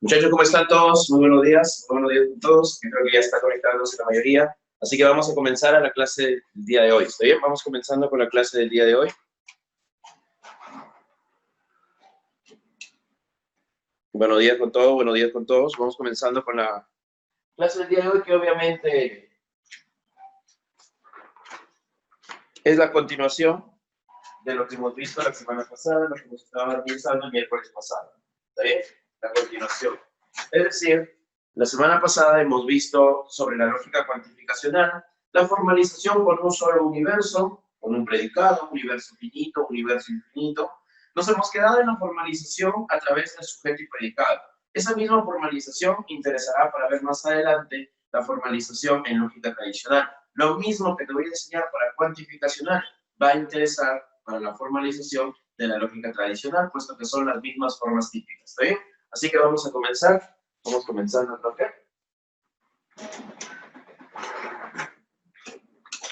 Muchachos, ¿cómo están todos? Muy buenos días a todos. Yo creo que ya está conectándose la mayoría. Así que vamos a comenzar a la clase del día de hoy. ¿Está bien? Vamos comenzando con la clase del día de hoy. Buenos días con todos, buenos días con todos. Vamos comenzando con la clase del día de hoy, que obviamente es la continuación de lo que hemos visto la semana pasada, lo que hemos estado analizando el miércoles pasado. ¿Está bien? La continuación. Es decir, la semana pasada hemos visto sobre la lógica cuantificacional la formalización con un solo universo, con un predicado, universo finito, universo infinito. Nos hemos quedado en la formalización a través del sujeto y predicado. Esa misma formalización interesará para ver más adelante la formalización en lógica tradicional. Lo mismo que te voy a enseñar para cuantificacional va a interesar para la formalización de la lógica tradicional, puesto que son las mismas formas típicas. ¿Está bien? Así que vamos a comenzar. Vamos comenzando a tocar.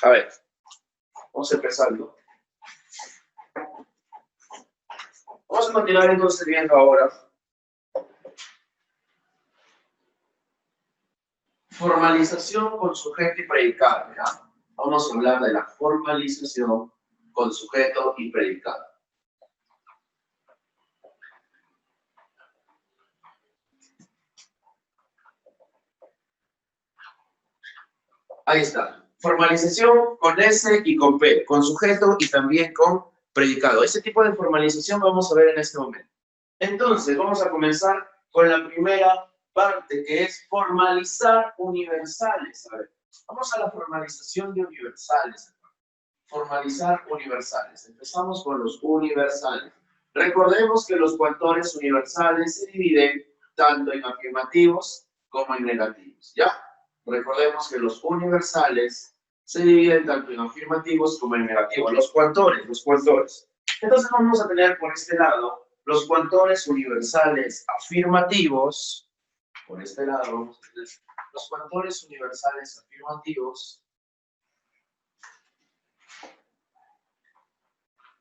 A ver, vamos empezando. Vamos a continuar entonces viendo ahora formalización con sujeto y predicado. ¿Ya? Vamos a hablar de la formalización con sujeto y predicado. Ahí está. Formalización con S y con P, con sujeto y también con predicado. Ese tipo de formalización vamos a ver en este momento. Entonces, vamos a comenzar con la primera parte, que es formalizar universales. A ver, vamos a la formalización de universales. Formalizar universales. Empezamos con los universales. Recordemos que los coautores universales se dividen tanto en afirmativos como en negativos, ¿ya? Recordemos que los universales se dividen tanto en afirmativos como en negativos. Los coautores. Entonces vamos a tener por este lado los coautores universales afirmativos. Por este lado vamos a tener los coautores universales afirmativos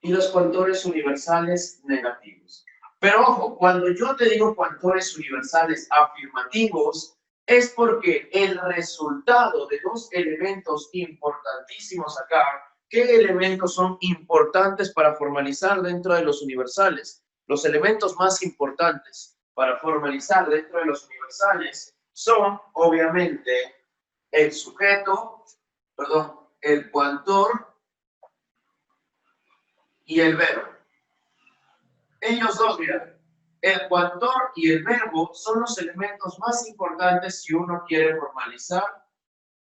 y los coautores universales negativos. Pero ojo, cuando yo te digo coautores universales afirmativos, es porque el resultado de dos elementos importantísimos acá, ¿qué elementos son importantes para formalizar dentro de los universales? Los elementos más importantes para formalizar dentro de los universales son, obviamente, el sujeto, el coautor y el verbo. Ellos dos, mira, el coautor y el verbo son los elementos más importantes si uno quiere formalizar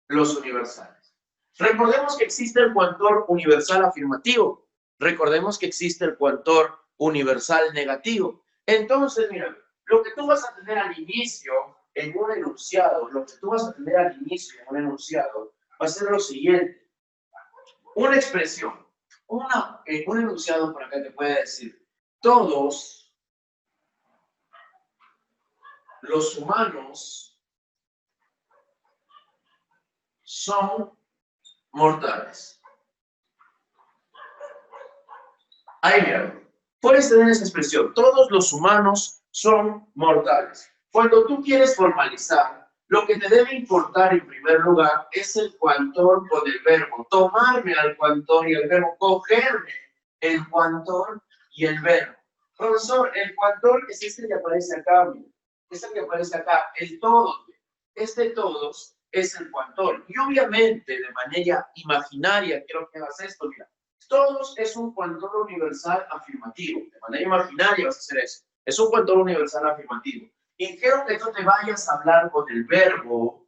los universales. Recordemos que existe el coautor universal afirmativo. Recordemos que existe el coautor universal negativo. Entonces, mira, lo que tú vas a tener al inicio en un enunciado, va a ser lo siguiente. Una expresión, un enunciado por acá te puede decir, todos los humanos son mortales. Ahí mira, puedes tener esa expresión, todos los humanos son mortales. Cuando tú quieres formalizar, lo que te debe importar en primer lugar es el coautor con el verbo, tomarme al coautor y el verbo, cogerme el coautor y el verbo. Profesor, el coautor es este que aparece acá, mira. Este que aparece acá, el todos. Este todos es el coautor. Y obviamente, de manera imaginaria, quiero que hagas esto, mira. Todos es un coautor universal afirmativo. De manera imaginaria vas a hacer eso. Es un coautor universal afirmativo. Y quiero que tú te vayas a hablar con el verbo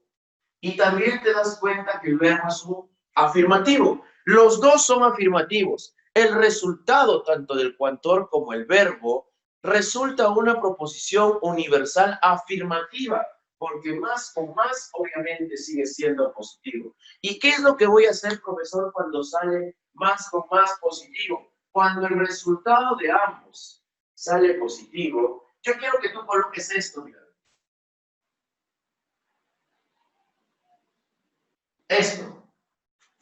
y también te das cuenta que el verbo es un afirmativo. Los dos son afirmativos. El resultado tanto del coautor como el verbo resulta una proposición universal afirmativa, porque más con más obviamente sigue siendo positivo. ¿Y qué es lo que voy a hacer, profesor, cuando sale más con más positivo? Cuando el resultado de ambos sale positivo, yo quiero que tú coloques esto, mira. Esto.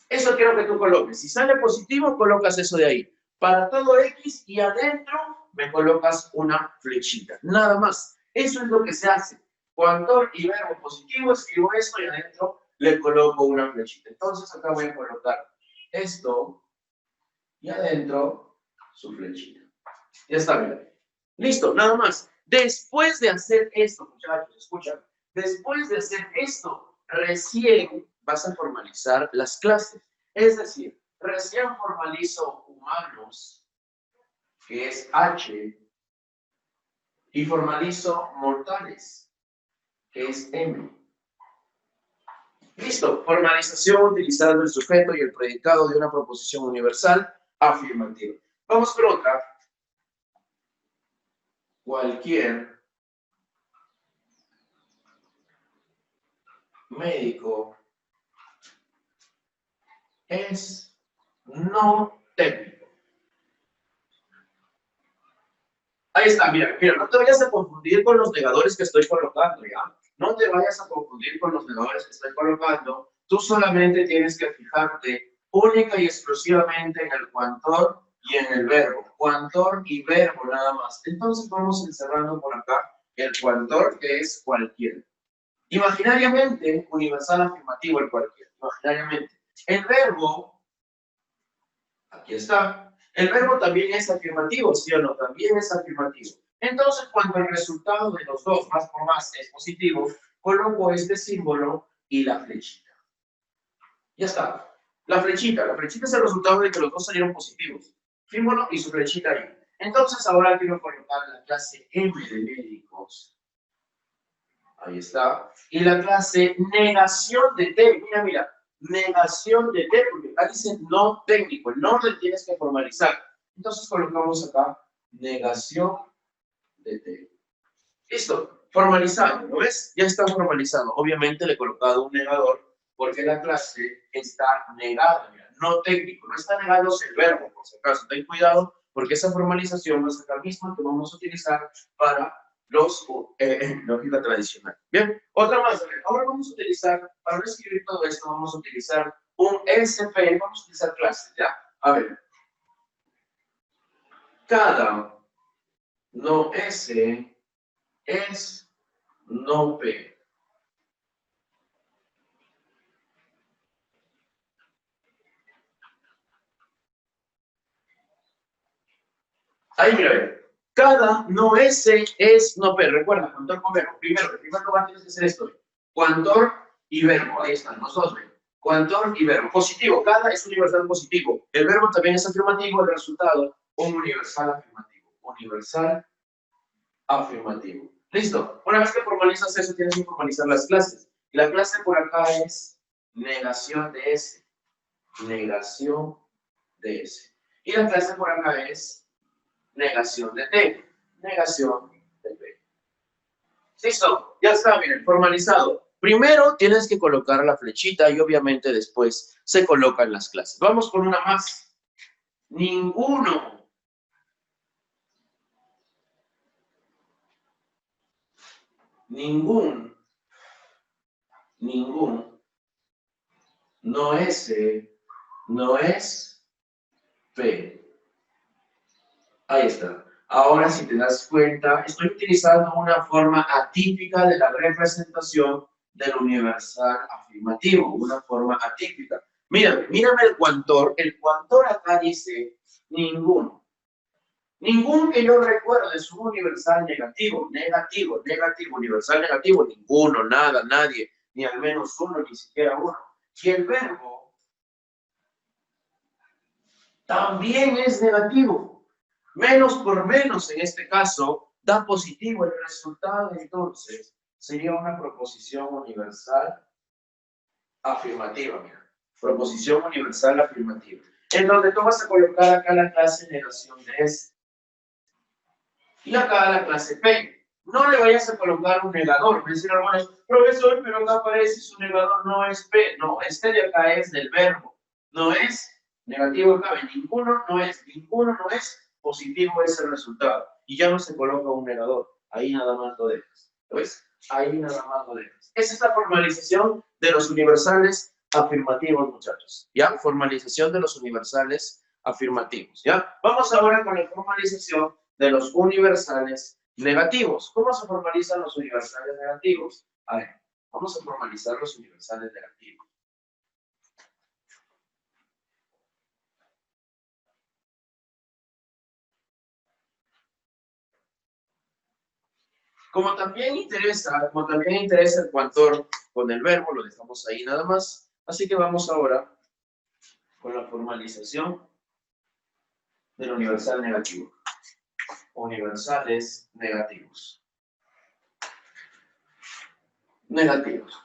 Eso quiero que tú coloques. Si sale positivo, colocas eso de ahí. Para todo X y adentro me colocas una flechita. Nada más. Eso es lo que se hace. Coautor y verbo positivo, escribo esto y adentro le coloco una flechita. Entonces acá voy a colocar esto y adentro su flechita. Ya está bien. Listo, nada más. Después de hacer esto, muchachos, escuchan. Después de hacer esto, recién vas a formalizar las clases. Es decir, recién formalizo humanos, que es H, y formalizo mortales, que es M. Listo, formalización utilizando el sujeto y el predicado de una proposición universal afirmativa. Vamos por otra. Cualquier médico es no técnico. Ahí está, mira, no te vayas a confundir con los negadores que estoy colocando, ¿ya? No te vayas a confundir con los negadores que estoy colocando. Tú solamente tienes que fijarte única y exclusivamente en el coautor y en el verbo. Coautor y verbo nada más. Entonces vamos encerrando por acá el coautor, que es cualquiera. Imaginariamente, universal afirmativo el cualquiera. Imaginariamente. El verbo, aquí está. El verbo también es afirmativo, ¿sí o no? También es afirmativo. Entonces, cuando el resultado de los dos, más por más, es positivo, coloco este símbolo y la flechita. Ya está. La flechita es el resultado de que los dos salieron positivos. Símbolo y su flechita ahí. Entonces, ahora quiero colocar la clase M de médicos. Ahí está. Y la clase negación de T. Mira. Negación de T, porque acá dice no técnico. El nombre tienes que formalizar. Entonces colocamos acá negación de T. Listo. Formalizado, ¿lo ves? Ya está formalizado. Obviamente le he colocado un negador porque la clase está negada. Mira, no técnico. No está negado el verbo, por si acaso. Ten cuidado porque esa formalización va a ser la misma que vamos a utilizar para lógica tradicional. Bien, otra más. Ahora vamos a utilizar, para no escribir todo esto, vamos a utilizar un SP, vamos a utilizar clases, ya. A ver. Cada no S es no P. Ahí mira, cada no S es no P. Recuerda, coautor con verbo. Primero, en primer lugar tienes que hacer esto. Coautor y verbo. Ahí están los dos, ¿ven? Coautor y verbo. Positivo. Cada es universal positivo. El verbo también es afirmativo. El resultado, un universal afirmativo. Universal afirmativo. Listo. Una vez que formalizas eso, tienes que formalizar las clases. Y la clase por acá es negación de S. Negación de S. Y la clase por acá es negación de T. Negación de P. Listo. Ya está, miren, formalizado. Primero tienes que colocar la flechita y obviamente después se colocan las clases. Vamos con una más. Ninguno. Ningún. No S. No es P. Ahí está. Ahora, si te das cuenta, estoy utilizando una forma atípica de la representación del universal afirmativo, una forma atípica. Mírame el coautor. El coautor acá dice ninguno. Ningún que yo recuerde es un universal negativo, universal negativo, ninguno, nada, nadie, ni al menos uno, ni siquiera uno. Y el verbo también es negativo. Menos por menos, en este caso, da positivo. El resultado, entonces, sería una proposición universal afirmativa. Mira, proposición universal afirmativa. En donde tú vas a colocar acá la clase negación de S. Y acá la clase P. No le vayas a colocar un negador. Me dicen algunos, profesor, pero acá aparece su negador, no es P. No, este de acá es del verbo. No es Negativo cabe, ninguno no es positivo ese resultado. Y ya no se coloca un negador. Ahí nada más lo dejas. ¿Lo ves? Ahí nada más lo dejas. Esa es la formalización de los universales afirmativos, muchachos. ¿Ya? Formalización de los universales afirmativos. ¿Ya? Vamos ahora con la formalización de los universales negativos. ¿Cómo se formalizan los universales negativos? A ver, vamos a formalizar los universales negativos. Como también interesa el cuantor con el verbo, lo dejamos ahí nada más. Así que vamos ahora con la formalización del universal negativo. Universales negativos. Negativos.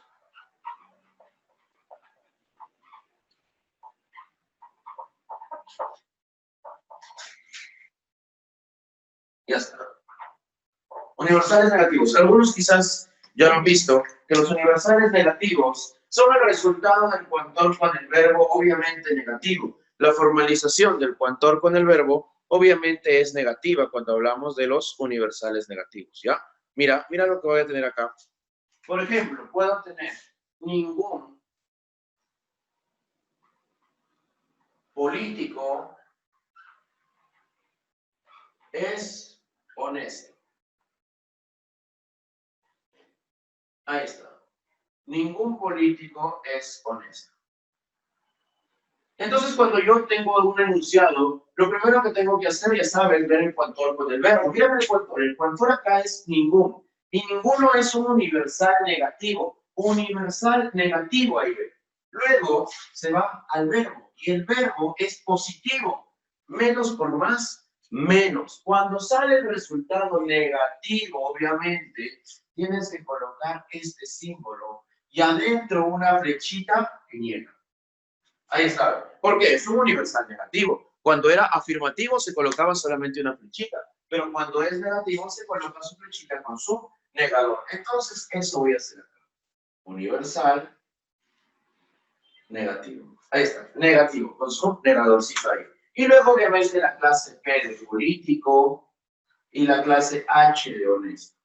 Ya está. Universales negativos. Algunos quizás ya lo han visto, que los universales negativos son el resultado del cuantor con el verbo obviamente negativo. La formalización del cuantor con el verbo obviamente es negativa cuando hablamos de los universales negativos, ¿ya? Mira lo que voy a tener acá. Por ejemplo, puedo tener ningún político es honesto. Ahí está. Ningún político es honesto. Entonces, cuando yo tengo un enunciado, lo primero que tengo que hacer, ya saben, ver el cuantor con el verbo. Mírame el cuantor. El cuantor acá es ninguno. Y ninguno es un universal negativo. Universal negativo, ahí ve. Luego se va al verbo. Y el verbo es positivo. Menos por más, menos. Cuando sale el resultado negativo, obviamente, tienes que colocar este símbolo. Y adentro una flechita que niega. Ahí está. Porque es un universal negativo. Cuando era afirmativo se colocaba solamente una flechita, pero cuando es negativo se coloca su flechita con su negador. Entonces, eso voy a hacer acá. Universal negativo. Ahí está. Negativo, con su negadorcito ahí. Y luego, obviamente, la clase P de político y la clase H de honesto.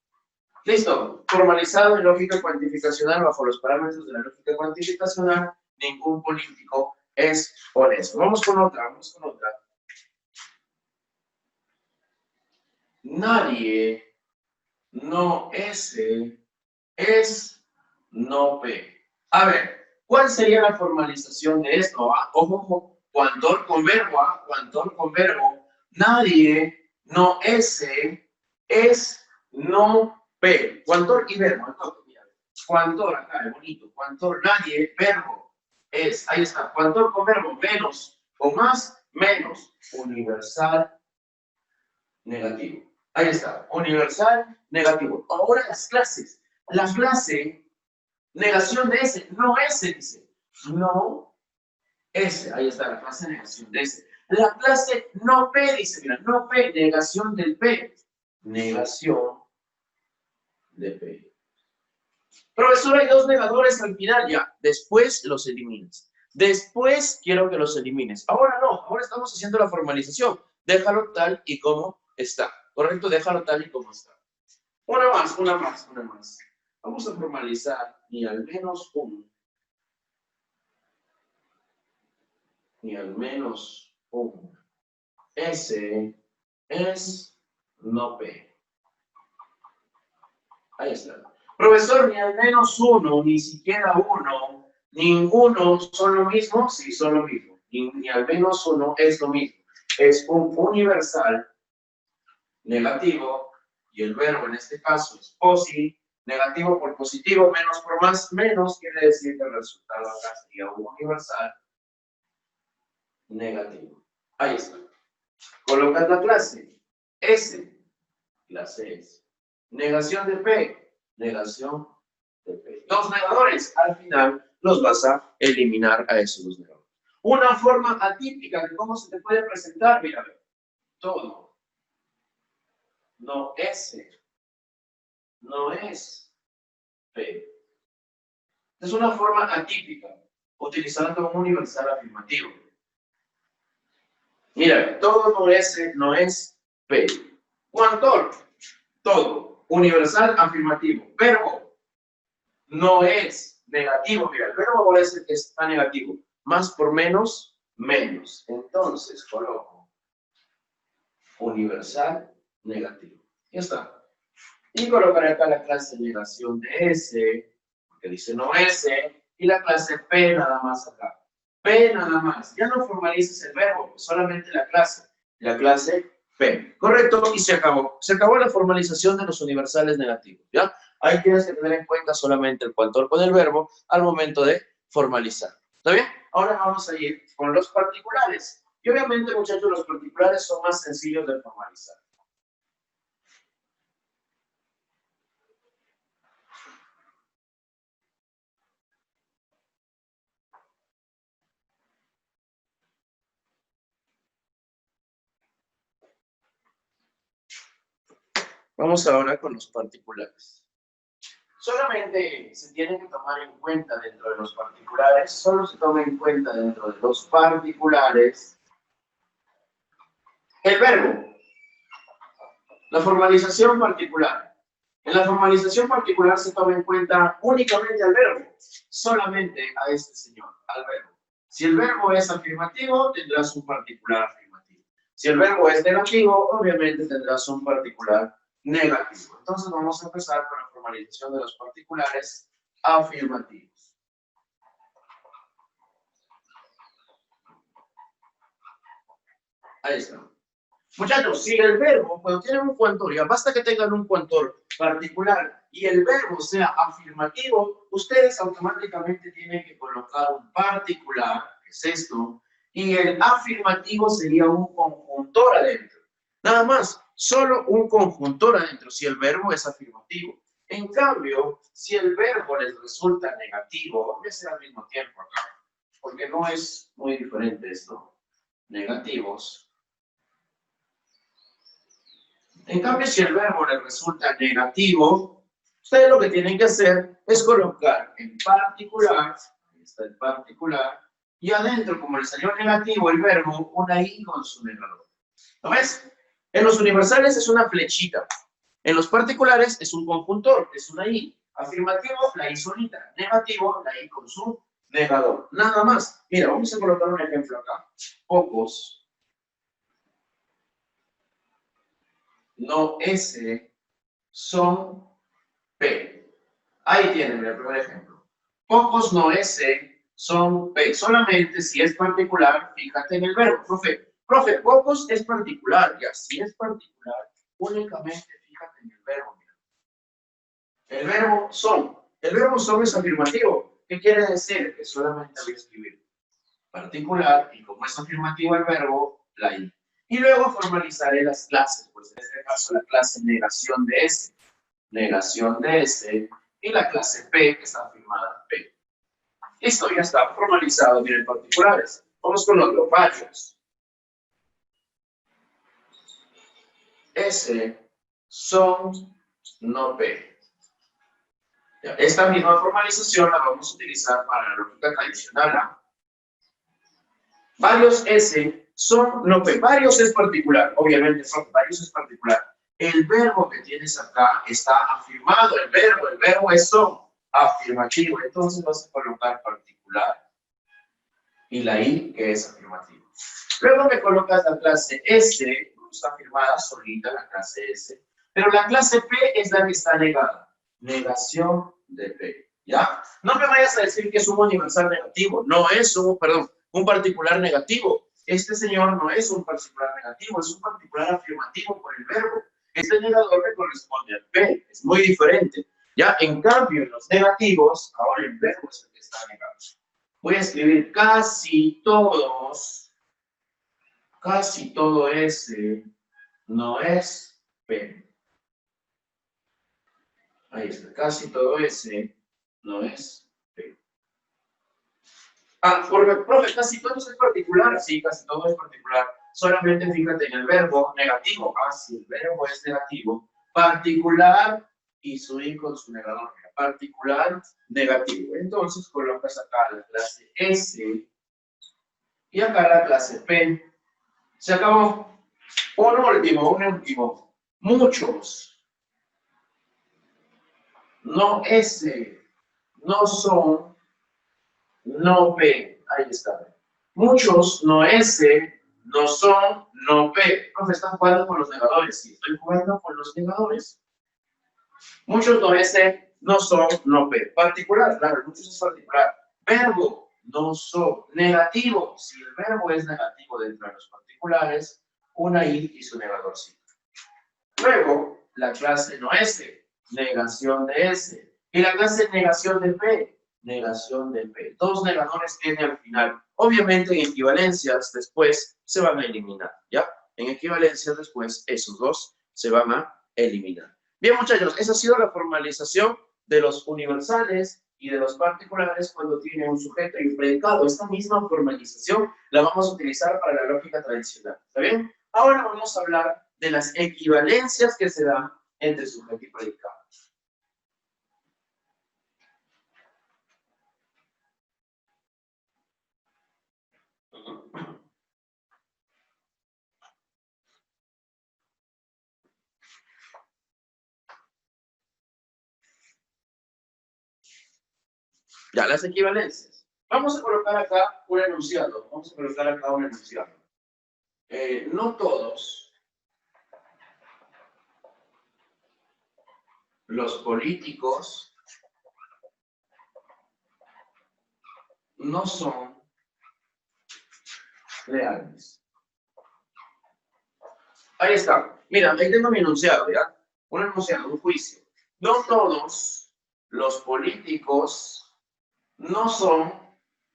Listo. Formalizado en lógica cuantificacional bajo los parámetros de la lógica cuantificacional, ningún político es honesto. Vamos con otra. Nadie, no S, es no P. A ver, ¿cuál sería la formalización de esto? Ojo, cuantor con verbo, cuantor con verbo. Nadie, no S, es no P. Cuantor y verbo. Entonces, mira, cuantor acá, es bonito. Cuantor, nadie, verbo. Es, ahí está. Cuantor con verbo, menos o más, menos. Universal negativo. Ahí está, universal negativo. Ahora las clases. La clase, negación de S, no S, dice. No S, ahí está la clase negación de S. La clase no P, dice, mira, no P, negación del P. Negación de P. Profesor, hay dos negadores al final, ya. Después los eliminas. Después quiero que los elimines. Ahora no, ahora estamos haciendo la formalización. Déjalo tal y como está. Correcto, déjalo tal y como está. Una más. Vamos a formalizar ni al menos un S es no P. Ahí está. Profesor, ni al menos uno, ni siquiera uno, ninguno son lo mismo. Sí, son lo mismo. Ni al menos uno es lo mismo. Es un universal negativo y el verbo en este caso es posi. Negativo por positivo, menos por más, menos quiere decir que el resultado acá sería un universal negativo. Ahí está. Colocas la clase S, clase S. Negación de P, negación de P. Los negadores, al final, los vas a eliminar a esos dos negadores. Una forma atípica de cómo se te puede presentar, mira, todo. No S, no es P. Es una forma atípica, utilizando un universal afirmativo. Mira, todo no es P. Cuantor, todo. Universal, afirmativo. Verbo, no es negativo. Mira, el verbo ahora es el que está negativo. Más por menos, menos. Entonces, coloco universal, negativo. Ya está. Y colocaré acá la clase negación de S, porque dice no S, y la clase P nada más acá. P nada más. Ya no formalices el verbo, solamente la clase P. Correcto, y se acabó. Se acabó la formalización de los universales negativos, ¿ya? Ahí tienes que tener en cuenta solamente el coautor con el verbo al momento de formalizar. ¿Está bien? Ahora vamos a ir con los particulares. Y obviamente, muchachos, los particulares son más sencillos de formalizar. Vamos ahora con los particulares. Solamente se tiene que tomar en cuenta dentro de los particulares, solo se toma en cuenta dentro de los particulares el verbo, la formalización particular. En la formalización particular se toma en cuenta únicamente al verbo, solamente a este señor, al verbo. Si el verbo es afirmativo, tendrás un particular afirmativo. Si el verbo es negativo, obviamente tendrás un particular negativo. Entonces vamos a empezar con la formalización de los particulares afirmativos. Ahí está. Muchachos, si el verbo, cuando tienen un coautor, ya basta que tengan un coautor particular y el verbo sea afirmativo, ustedes automáticamente tienen que colocar un particular, que es esto, y el afirmativo sería un conjuntor adentro. Nada más, solo un conjuntor adentro si el verbo es afirmativo. En cambio, si el verbo les resulta negativo, voy a hacer al mismo tiempo acá, porque no es muy diferente esto. Negativos. En cambio, si el verbo les resulta negativo, ustedes lo que tienen que hacer es colocar en particular, ahí está el particular, y adentro, como le salió negativo el verbo, una I con su negador. ¿Lo ves? En los universales es una flechita. En los particulares es un conjuntor, es una I. Afirmativo, la I solita. Negativo, la I con su negador. Nada más. Mira, vamos a colocar un ejemplo acá. Pocos. No S, son P. Ahí tienen el primer ejemplo. Pocos no S, son P. Solamente si es particular, fíjate en el verbo. Profe, pocos es particular. Ya, si es particular, únicamente fíjate en el verbo. Mira. El verbo son. El verbo son es afirmativo. ¿Qué quiere decir? Que solamente voy a escribir particular y como es afirmativo el verbo, la I. Y luego formalizaré las clases, pues en este caso la clase negación de S, y la clase P que está firmada P. Listo, ya está formalizado, miren, particulares. Vamos con otro, varios. S son no P. Esta misma formalización la vamos a utilizar para la lógica tradicional, ¿no? Varios S son no P. Varios es particular, obviamente, varios es particular. El verbo que tienes acá está afirmado, el verbo es son, afirmativo. Entonces vas a colocar particular y la I que es afirmativo. Luego me colocas la clase S, está afirmada solita la clase S, pero la clase P es la que está negada. Negación de P, ¿ya? No me vayas a decir que es un universal negativo, no es un particular negativo. Este señor no es un particular negativo, es un particular afirmativo por el verbo. Este negador le corresponde al P, es muy diferente. Ya, en cambio, en los negativos, ahora el verbo es el que está negado. Voy a escribir casi todo S no es P. Ahí está, casi todo S no es P. Ah, profe, casi todo es particular. Sí, casi todo es particular. Solamente fíjate en el verbo negativo. Ah, si el verbo es negativo, particular y su I con su negador. Particular, negativo. Entonces colocas acá la clase S y acá la clase P. Se acabó. Un último. Muchos, no S, no son, no P. Ahí está. Muchos, no S, no son, no P. Profe, están jugando con los negadores. Sí, estoy jugando con los negadores. Muchos no S, no son, no P. Particular, claro, muchos es particular. Verbo, no son. Negativo, si el verbo es negativo dentro de los particulares, una I y su negador sí. Luego, la clase no S, negación de S. Y la clase negación de P, negación de P. Dos negadores tiene al final. Obviamente en equivalencias después se van a eliminar, ¿ya? En equivalencias después esos dos se van a eliminar. Bien, muchachos, esa ha sido la formalización de los universales y de los particulares cuando tiene un sujeto y un predicado. Esta misma formalización la vamos a utilizar para la lógica tradicional, ¿está bien? Ahora vamos a hablar de las equivalencias que se dan entre sujeto y predicado. Ya, las equivalencias. Vamos a colocar acá un enunciado. No todos los políticos no son leales. Ahí está. Mira, ahí tengo mi enunciado, ¿ya? Un enunciado, un juicio. No todos los políticos no son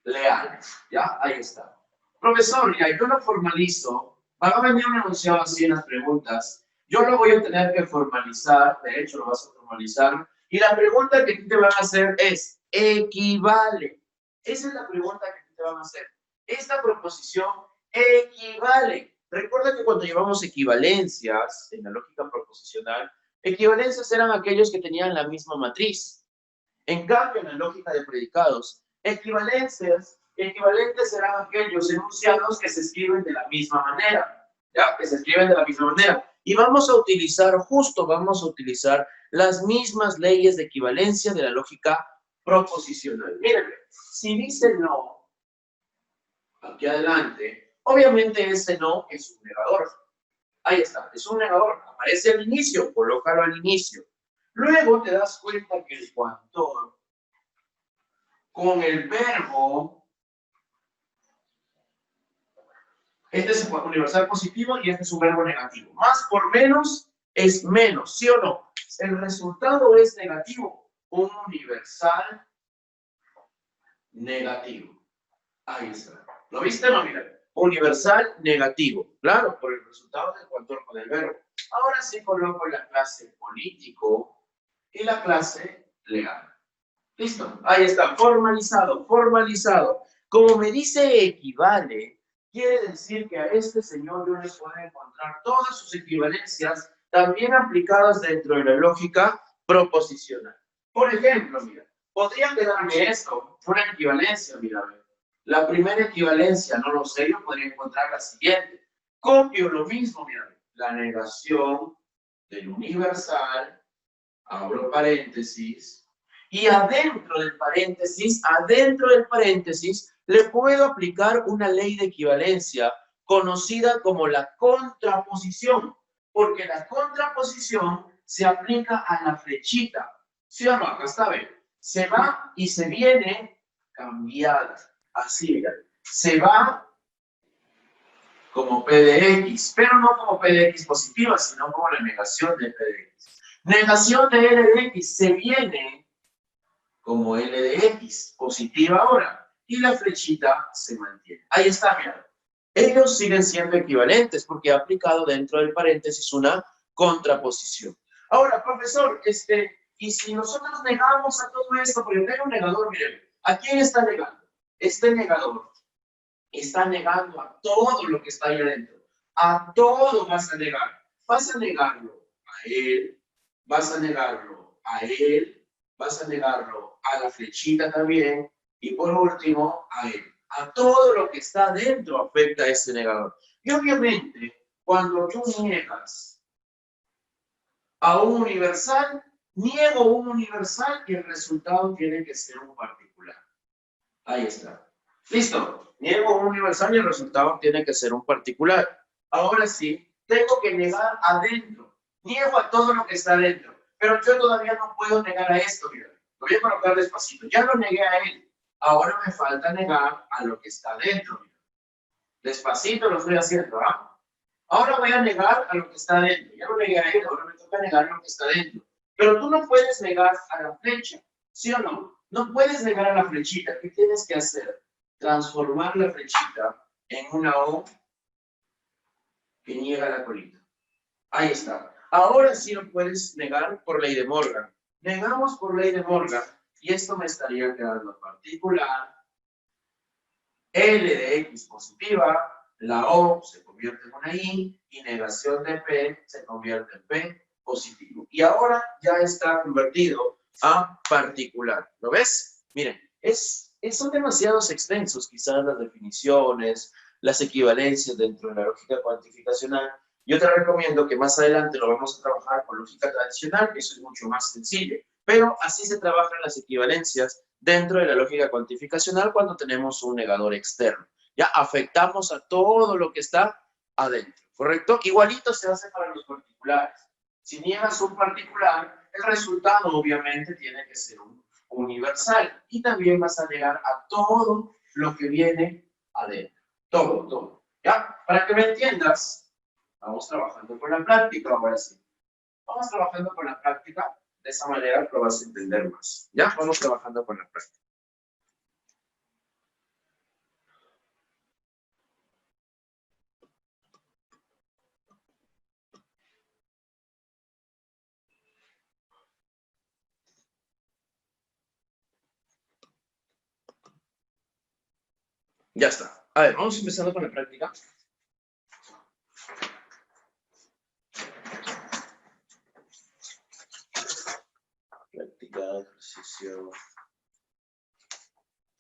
leales, ¿ya? Ahí está. Profesor, ya, yo lo formalizo. Van a venir un enunciado así en las preguntas. Yo lo voy a tener que formalizar. De hecho, lo vas a formalizar. Y la pregunta que te van a hacer es, ¿equivale? Esa es la pregunta que te van a hacer. Esta proposición equivale. Recuerda que cuando llevamos equivalencias en la lógica proposicional, equivalencias eran aquellos que tenían la misma matriz. En cambio, en la lógica de predicados, equivalentes serán aquellos enunciados que se escriben de la misma manera, ¿ya? Que se escriben de la misma manera. Y vamos a utilizar las mismas leyes de equivalencia de la lógica proposicional. Miren, si dice no, aquí adelante, obviamente ese no es un negador. Ahí está, es un negador. Aparece al inicio, colócalo al inicio. Luego te das cuenta que el coautor con el verbo, este es un universal positivo y este es un verbo negativo. Más por menos es menos, ¿sí o no? El resultado es negativo. Un universal negativo. Ahí está. ¿Lo viste? No, mira. Universal negativo. Claro, por el resultado del coautor con el verbo. Ahora sí coloco la clase político y la clase legal. Listo, ahí está, formalizado. Como me dice equivale, quiere decir que a este señor yo le puedo encontrar todas sus equivalencias también aplicadas dentro de la lógica proposicional. Por ejemplo, mira, podría quedarme esto, una equivalencia, mira, la primera equivalencia, no lo sé, yo podría encontrar la siguiente. Copio lo mismo, mira, la negación del universal, abro paréntesis, y adentro del paréntesis, le puedo aplicar una ley de equivalencia conocida como la contraposición, porque la contraposición se aplica a la flechita. ¿Sí o no? Acá está, ¿ven? Se va y se viene cambiada. Así, mira. Se va como P de X, pero no como P de X positiva, sino como la negación de P de X. Negación de L de X se viene como L de X, positiva ahora, y la flechita se mantiene. Ahí está, mira. Ellos siguen siendo equivalentes porque ha aplicado dentro del paréntesis una contraposición. Ahora, profesor, y si nosotros negamos a todo esto, porque tengo un negador, miren, ¿a quién está negando? Este negador está negando a todo lo que está ahí adentro. A todo vas a negar. Vas a negarlo a él, vas a negarlo a él, vas a negarlo a la flechita también, y por último, a él. A todo lo que está dentro afecta a ese negador. Y obviamente, cuando tú niegas a un universal, niego un universal y el resultado tiene que ser un particular. Ahí está. Listo. Niego un universal y el resultado tiene que ser un particular. Ahora sí, tengo que negar adentro. Niego a todo lo que está adentro. Pero yo todavía no puedo negar a esto, mira. Lo voy a colocar despacito. Ya lo negué a él. Ahora me falta negar a lo que está adentro. Mira. Despacito lo estoy haciendo, ¿ah? Ahora voy a negar a lo que está adentro. Ya lo negué a él, ahora me toca negar lo que está adentro. Pero tú no puedes negar a la flecha, ¿sí o no? No puedes negar a la flechita. ¿Qué tienes que hacer? Transformar la flechita en una O que niega la colita. Ahí está. Ahora sí lo puedes negar por ley de Morgan. Negamos por ley de Morgan y esto me estaría quedando particular. L de X positiva, la O se convierte en una I y negación de P se convierte en P positivo. Y ahora ya está convertido a particular. ¿Lo ves? Miren, son demasiados extensos quizás las definiciones, las equivalencias dentro de la lógica cuantificacional. Yo te recomiendo que más adelante lo vamos a trabajar con lógica tradicional, que eso es mucho más sencillo. Pero así se trabajan las equivalencias dentro de la lógica cuantificacional cuando tenemos un negador externo. Ya afectamos a todo lo que está adentro, ¿correcto? Igualito se hace para los particulares. Si niegas un particular, el resultado obviamente tiene que ser un universal y también vas a negar a todo lo que viene adentro. Todo. ¿Ya? Para que me entiendas, vamos trabajando con la práctica ahora sí. Vamos trabajando con la práctica. De esa manera lo vas a entender más. ¿Ya? Vamos trabajando con la práctica. Ya está. A ver, vamos empezando con la práctica. Práctica, ejercicio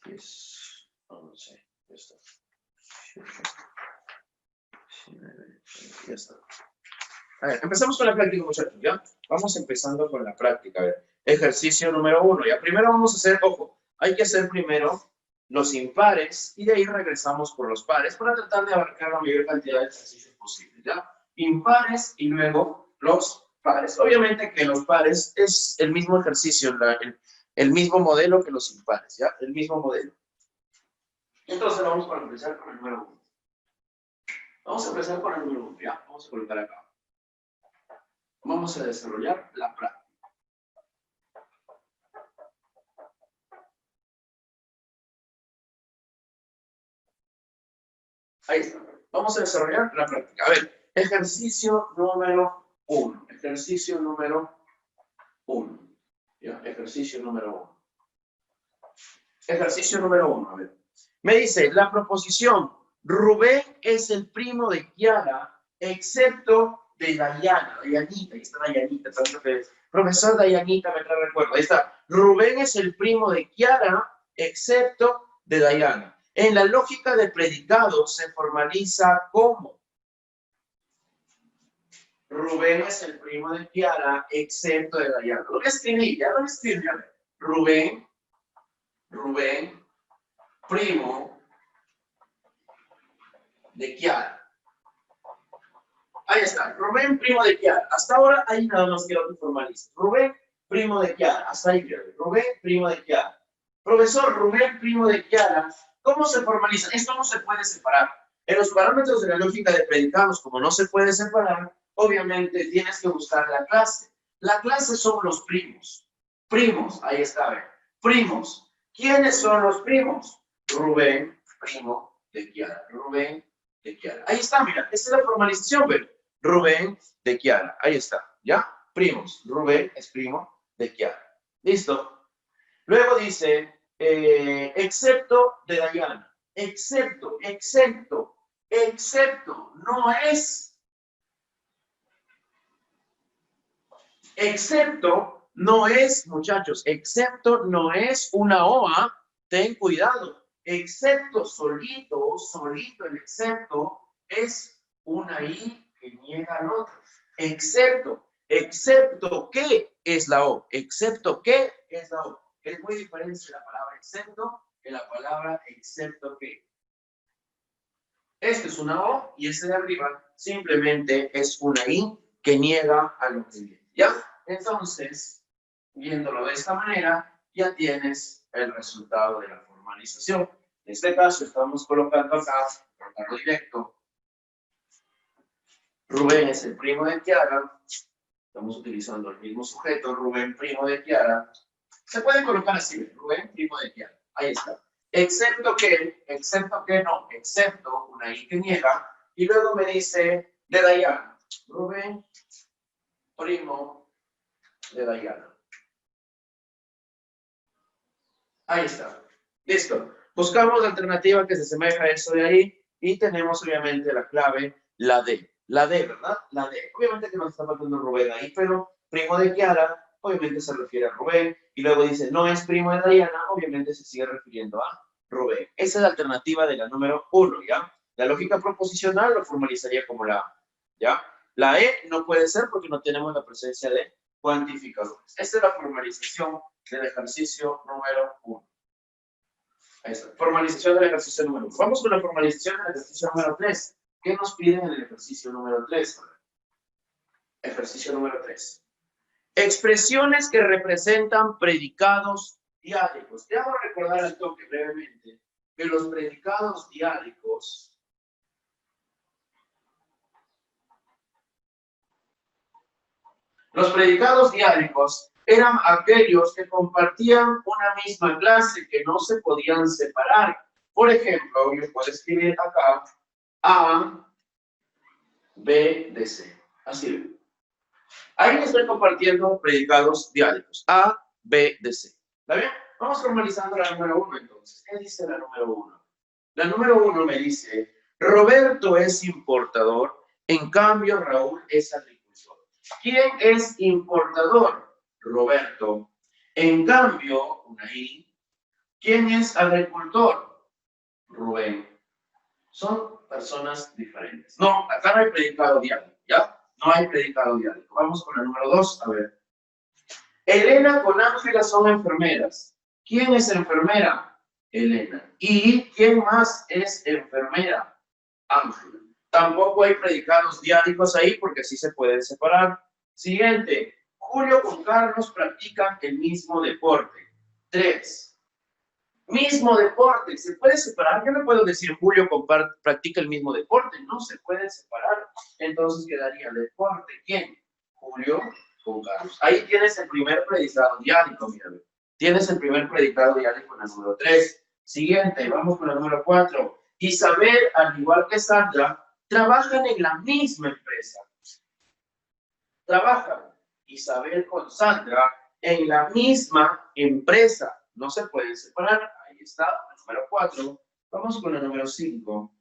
10, 11, ya está. Ya está. A ver, empezamos con la práctica, muchachos, ¿ya? Vamos empezando con la práctica, a ver. Ejercicio número 1, ya. Primero vamos a hacer, ojo, hay que hacer primero los impares y de ahí regresamos por los pares para tratar de abarcar la mayor cantidad de ejercicios posible, ¿ya? Impares y luego los pares. Obviamente que los pares es el mismo ejercicio, el mismo modelo que los impares, ¿ya? El mismo modelo. Entonces vamos a empezar con el número 1. Vamos a empezar con el número 1, ¿ya? Vamos a colocar acá. Vamos a desarrollar la práctica. Ahí está. Vamos a desarrollar la práctica. A ver, ejercicio número 1. Ejercicio número 1. ¿Ya? Ejercicio número 1. Ejercicio número 1. A ver. Me dice, la proposición, Rubén es el primo de Kiara, excepto de Dayana. Dayanita, ahí está Dayanita. Profesor Dayanita, me trae recuerdo. Ahí está. Rubén es el primo de Kiara, excepto de Dayana. En la lógica de predicado se formaliza como Rubén es el primo de Kiara, excepto de Dayana. Lo voy a escribir, ya lo escribí. Rubén, primo de Kiara. Ahí está, Rubén, primo de Kiara. Hasta ahora, ahí nada más quiero que formalice. Rubén, primo de Kiara. Hasta ahí quiero. Rubén, primo de Kiara. Profesor, Rubén, primo de Kiara. ¿Cómo se formaliza? Esto no se puede separar. En los parámetros de la lógica de predicados, como no se puede separar, obviamente tienes que buscar la clase. La clase son los primos. Primos, ahí está, a ver. Primos. ¿Quiénes son los primos? Rubén, primo de Kiara. Rubén de Kiara. Ahí está, mira, esta es la formalización, pero Rubén de Kiara. Ahí está, ¿ya? Primos. Rubén es primo de Kiara. ¿Listo? Luego dice, excepto de Dayana. Excepto, no es. Excepto no es, muchachos, excepto no es una OA. Ten cuidado. Excepto solito, el excepto es una I que niega al otro. Excepto que es la O. Excepto que es la O. Es muy diferente la palabra excepto que la palabra excepto que. Este es una O y este de arriba simplemente es una I que niega a lo que viene. ¿Ya? Entonces, viéndolo de esta manera, ya tienes el resultado de la formalización. En este caso, estamos colocando acá, colocarlo directo. Rubén es el primo de Kiara. Estamos utilizando el mismo sujeto, Rubén, primo de Kiara. Se puede colocar así, Rubén, primo de Kiara. Ahí está. Excepto una I que niega. Y luego me dice de Dayana. Rubén, primo de Dayana. Ahí está. Listo. Buscamos la alternativa que se asemeja a eso de ahí. Y tenemos obviamente la clave, la D. La D, ¿verdad? La D. Obviamente que nos está faltando Rubén ahí, pero primo de Kiara, obviamente se refiere a Rubén. Y luego dice, no es primo de Dayana, obviamente se sigue refiriendo a Rubén. Esa es la alternativa de la número 1, ¿ya? La lógica proposicional lo formalizaría como la A, ¿ya? La E no puede ser porque no tenemos la presencia de cuantificadores. Esta es la formalización del ejercicio número 1. Ahí está. Formalización del ejercicio número 1. Vamos con la formalización del ejercicio número 3. ¿Qué nos piden en el ejercicio número 3? Ejercicio número 3. Expresiones que representan predicados diálicos. Te hago recordar al toque brevemente que los predicados diálicos eran aquellos que compartían una misma clase, que no se podían separar. Por ejemplo, yo puedo escribir acá A, B, de C. Así. Ahí estoy compartiendo predicados diálicos. A, B, de C. ¿Está bien? Vamos formalizando la número 1 entonces. ¿Qué dice la número 1? La número 1 me dice, Roberto es importador, en cambio Raúl es agricultor. ¿Quién es importador? Roberto. En cambio, una I. ¿Quién es agricultor? Rubén. Son personas diferentes. No, acá no hay predicado diálico, ¿ya? No hay predicado diálico. Vamos con la número 2, a ver. Elena con Ángela son enfermeras. ¿Quién es enfermera? Elena. ¿Y quién más es enfermera? Ángela. Tampoco hay predicados diálicos ahí porque así se pueden separar. Siguiente. Julio con Carlos practican el mismo deporte. 3. Mismo deporte. ¿Se puede separar? Yo no puedo decir Julio practica el mismo deporte. No se pueden separar. Entonces quedaría deporte. ¿Quién? Julio con Carlos. Ahí tienes el primer predicado diálico, mírame. Tienes el primer predicado diálico en la número 3. Siguiente, vamos con la número 4. Isabel, al igual que Sandra, trabajan en la misma empresa. Trabajan Isabel con Sandra en la misma empresa. No se pueden separar. Ahí está, la número 4. Vamos con la número 5.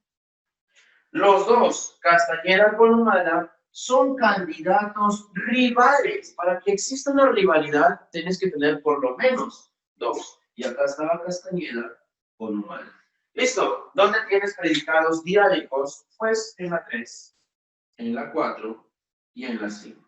Los dos, Castañeda con Humada, son candidatos rivales. Para que exista una rivalidad, tienes que tener por lo menos 2. Y acá estaba Castañeda con Humada. Listo. ¿Dónde tienes predicados diálicos? Pues en la 3, en la 4 y en la 5.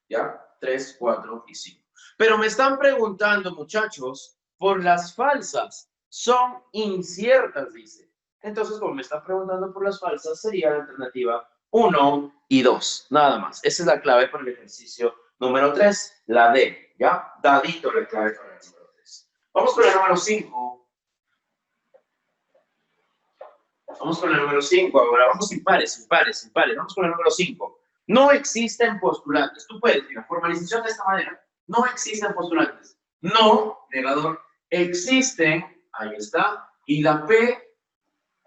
¿Ya? 3, 4 y 5. Pero me están preguntando, muchachos, por las falsas. Son inciertas, dice. Entonces, como me están preguntando por las falsas, sería la alternativa 1 y 2. Nada más. Esa es la clave para el ejercicio número 3. La D. ¿Ya? Dadito la clave para el número 3. Vamos con el número 5. Vamos con el número 5 ahora. Vamos impares. Vamos con el número 5. No existen postulantes. Tú puedes, mira, formalización de esta manera. No existen postulantes. No, negador. Existen, ahí está, y la P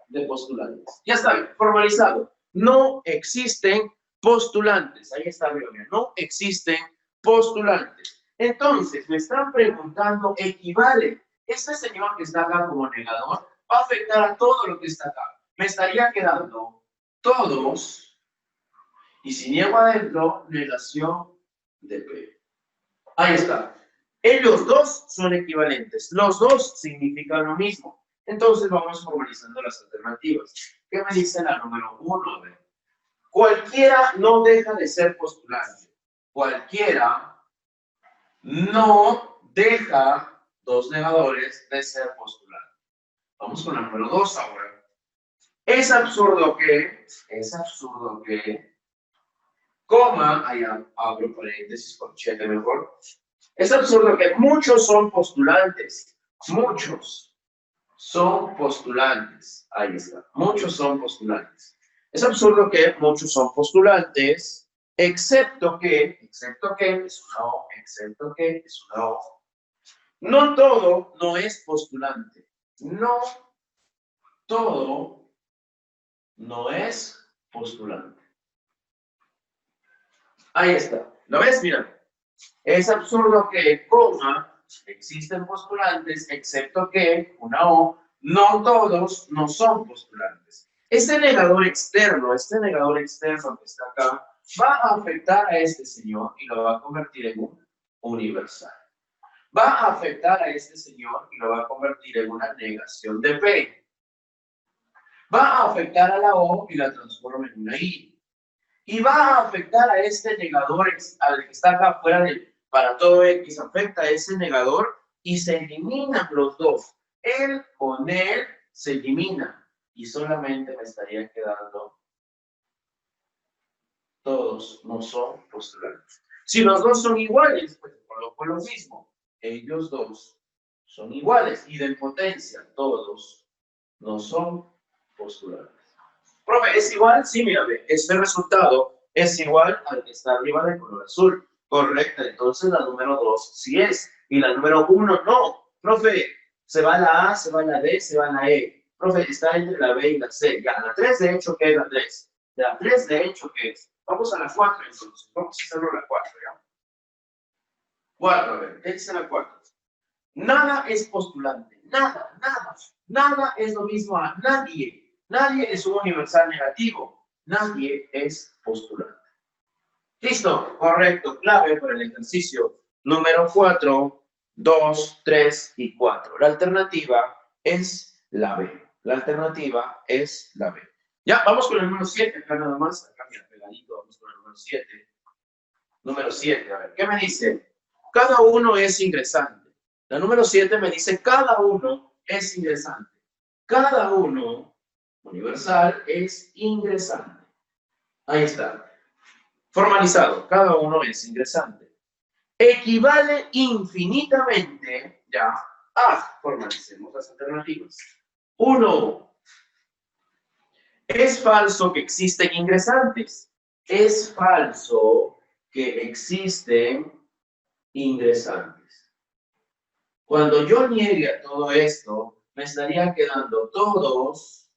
de postulantes. Ya está bien, formalizado. No existen postulantes. Ahí está, bien. No existen postulantes. Entonces, me están preguntando, equivale. Este señor que está acá como negador va a afectar a todo lo que está acá. Me estaría quedando todos. Y si niego adentro, negación de P. Ahí está. Ellos dos son equivalentes. Los dos significan lo mismo. Entonces vamos formalizando las alternativas. ¿Qué me dice la número 1? A ver. Cualquiera no deja de ser postulante. Cualquiera no deja dos negadores de ser postulante. Vamos con la número 2 ahora. Es absurdo que, coma, ahí abro paréntesis, corchete mejor. Es absurdo que muchos son postulantes. Muchos son postulantes. Ahí está. Muchos son postulantes. Es absurdo que muchos son postulantes, excepto que es una O, excepto que es una O. No todo no es postulante. No todo no es postulante. Ahí está. ¿Lo ves? Mira. Es absurdo que, coma, existen postulantes, excepto que, una O, no todos no son postulantes. Este negador externo que está acá, va a afectar a este señor y lo va a convertir en un universal. Va a afectar a este señor y lo va a convertir en una negación de P. Va a afectar a la O y la transforma en una I. Y va a afectar a este negador, al que está acá afuera para todo X, afecta a ese negador y se eliminan los dos. Él con él se elimina y solamente me estaría quedando todos no son postulantes. Si los dos son iguales, pues coloco lo mismo. Ellos dos son iguales. Y de potencia, todos no son postulantes. Profe, ¿es igual? Sí, mira, este resultado es igual al que está arriba de color azul. Correcto, entonces la número 2 sí es. Y la número 1 no. Profe, se va la A, se va la D, se va la E. Profe, está entre la B y la C. Ya, la 3 de hecho, ¿qué es la 3? La 3 de hecho, ¿qué es? Vamos a la 4 entonces. Vamos a hacerlo la 4, ¿ya? 4, a ver, ¿qué dice la 4? Nada es postulante. Nada, nada. Nada es lo mismo a nadie. Nadie es un universal negativo. Nadie es postulante. Listo, correcto. Clave para el ejercicio número 4, 2, 3 y 4. La alternativa es la B. La alternativa es la B. Ya, vamos con el número 7. Acá nada más. Acá mira, pegadito. Vamos con el número 7. Número 7. A ver, ¿qué me dice? Cada uno es ingresante. La número 7 me dice cada uno es ingresante. Cada uno universal es ingresante. Ahí está. Formalizado. Cada uno es ingresante. Equivale infinitamente ya a, formalicemos las alternativas. 1. Es falso que existen ingresantes. Es falso que existen ingresantes. Cuando yo niegue a todo esto, me estaría quedando todos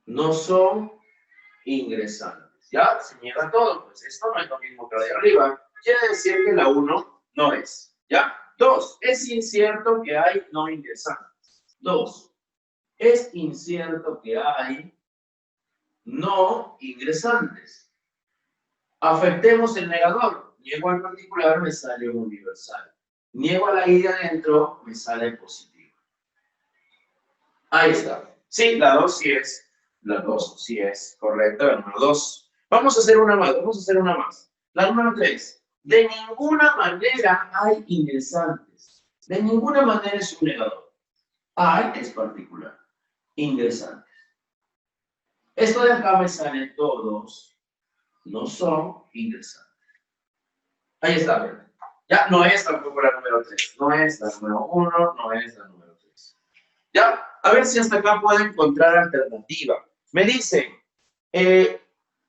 no son ingresantes. ¿Ya? Se niega todo, pues esto no es lo mismo que la de arriba. Quiere decir que la 1 no es. ¿Ya? 2. Es incierto que hay no ingresantes. 2. Es incierto que hay no ingresantes. Afectemos el negador. Niego al particular, me sale un universal. Niego a la I de adentro, me sale positivo. Ahí está. Sí, la 2 sí es. La 2 sí es correcta. La número 2. Vamos a hacer una más. La número 3. De ninguna manera hay ingresantes. De ninguna manera es un negador. Hay es particular. Ingresantes. Esto de acá me salen todos. No son ingresantes. Ahí está, ¿verdad? Ya no es tampoco la número 3. No es la número 1. No es la número 3. Ya, a ver si hasta acá puedo encontrar alternativa. Me dice,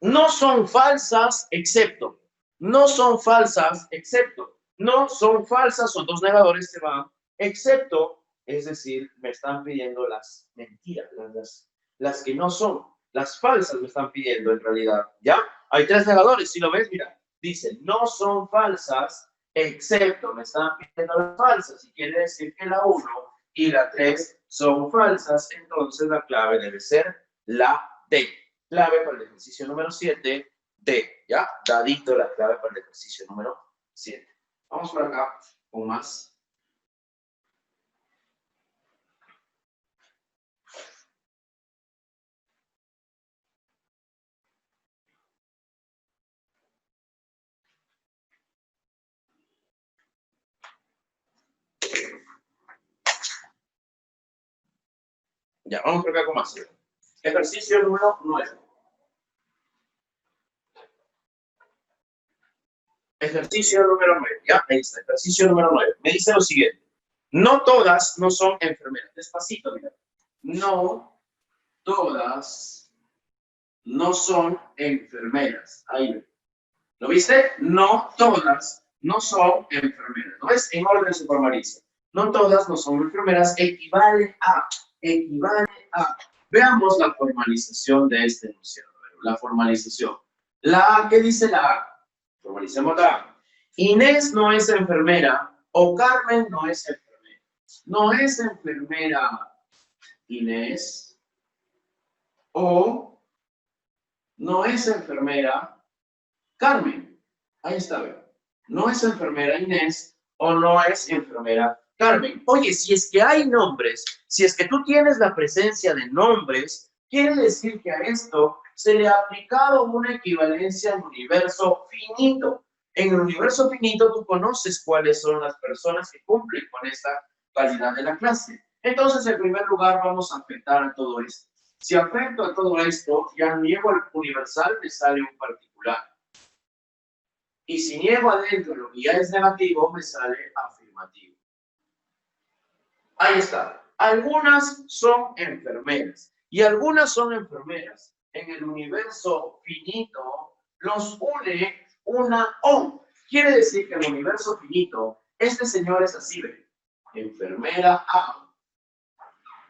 no son falsas, excepto. No son falsas, excepto. No son falsas, son dos negadores que van, excepto, es decir, me están pidiendo las mentiras, las que no son. Las falsas me están pidiendo en realidad, ¿ya? Hay tres negadores, si lo ves, mira. Dice, no son falsas, excepto, me están pidiendo las falsas. Y quiere decir que la 1 y la 3 son falsas, entonces la clave debe ser la D. Clave para el ejercicio número 7, D. ¿Ya? Dadito la clave para el ejercicio número 7. Vamos por acá con más. Ya, vamos por acá con más. Ejercicio número 9. Ejercicio número 9. Ya, ahí está. Ejercicio número 9. Me dice lo siguiente. No todas no son enfermeras. Despacito, mira. No todas no son enfermeras. Ahí ve. ¿Lo viste? No todas no son enfermeras. ¿No es? En orden se formaliza. No todas no son enfermeras. Equivale a. Veamos la formalización de este enunciado. La formalización. ¿Qué dice la A? Formalicemos la A. Inés no es enfermera o Carmen no es enfermera. No es enfermera Inés o no es enfermera Carmen. Ahí está, ¿ve? No es enfermera Inés o no es enfermera Carmen. Oye, si es que hay nombres, si es que tú tienes la presencia de nombres, quiere decir que a esto se le ha aplicado una equivalencia al universo finito. En el universo finito tú conoces cuáles son las personas que cumplen con esta calidad de la clase. Entonces, en primer lugar, vamos a afectar a todo esto. Si afecto a todo esto, ya niego al universal, me sale un particular. Y si niego adentro lo que ya es negativo, me sale afirmativo. Ahí está. Algunas son enfermeras. Y algunas son enfermeras. En el universo finito los une una O. Quiere decir que en el universo finito, este señor es así, ¿ve? Enfermera A,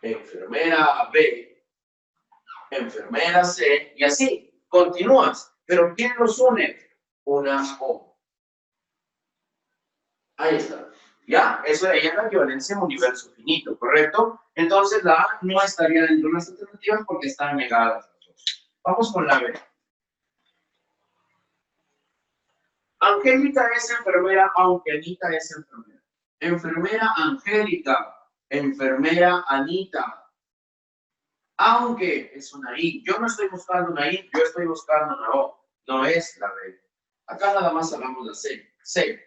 enfermera B, enfermera C, y así, continúas. Pero ¿quién los une? Una O. Ahí está. ¿Ya? Eso de ahí es la equivalencia en universo finito, ¿correcto? Entonces la A no estaría dentro de las alternativas porque están negadas las dos. Vamos con la B. Angélica es enfermera, aunque Anita es enfermera. Enfermera Angélica, enfermera Anita. Aunque es una I. Yo no estoy buscando una I, yo estoy buscando una O. No es la B. Acá nada más hablamos de C. C.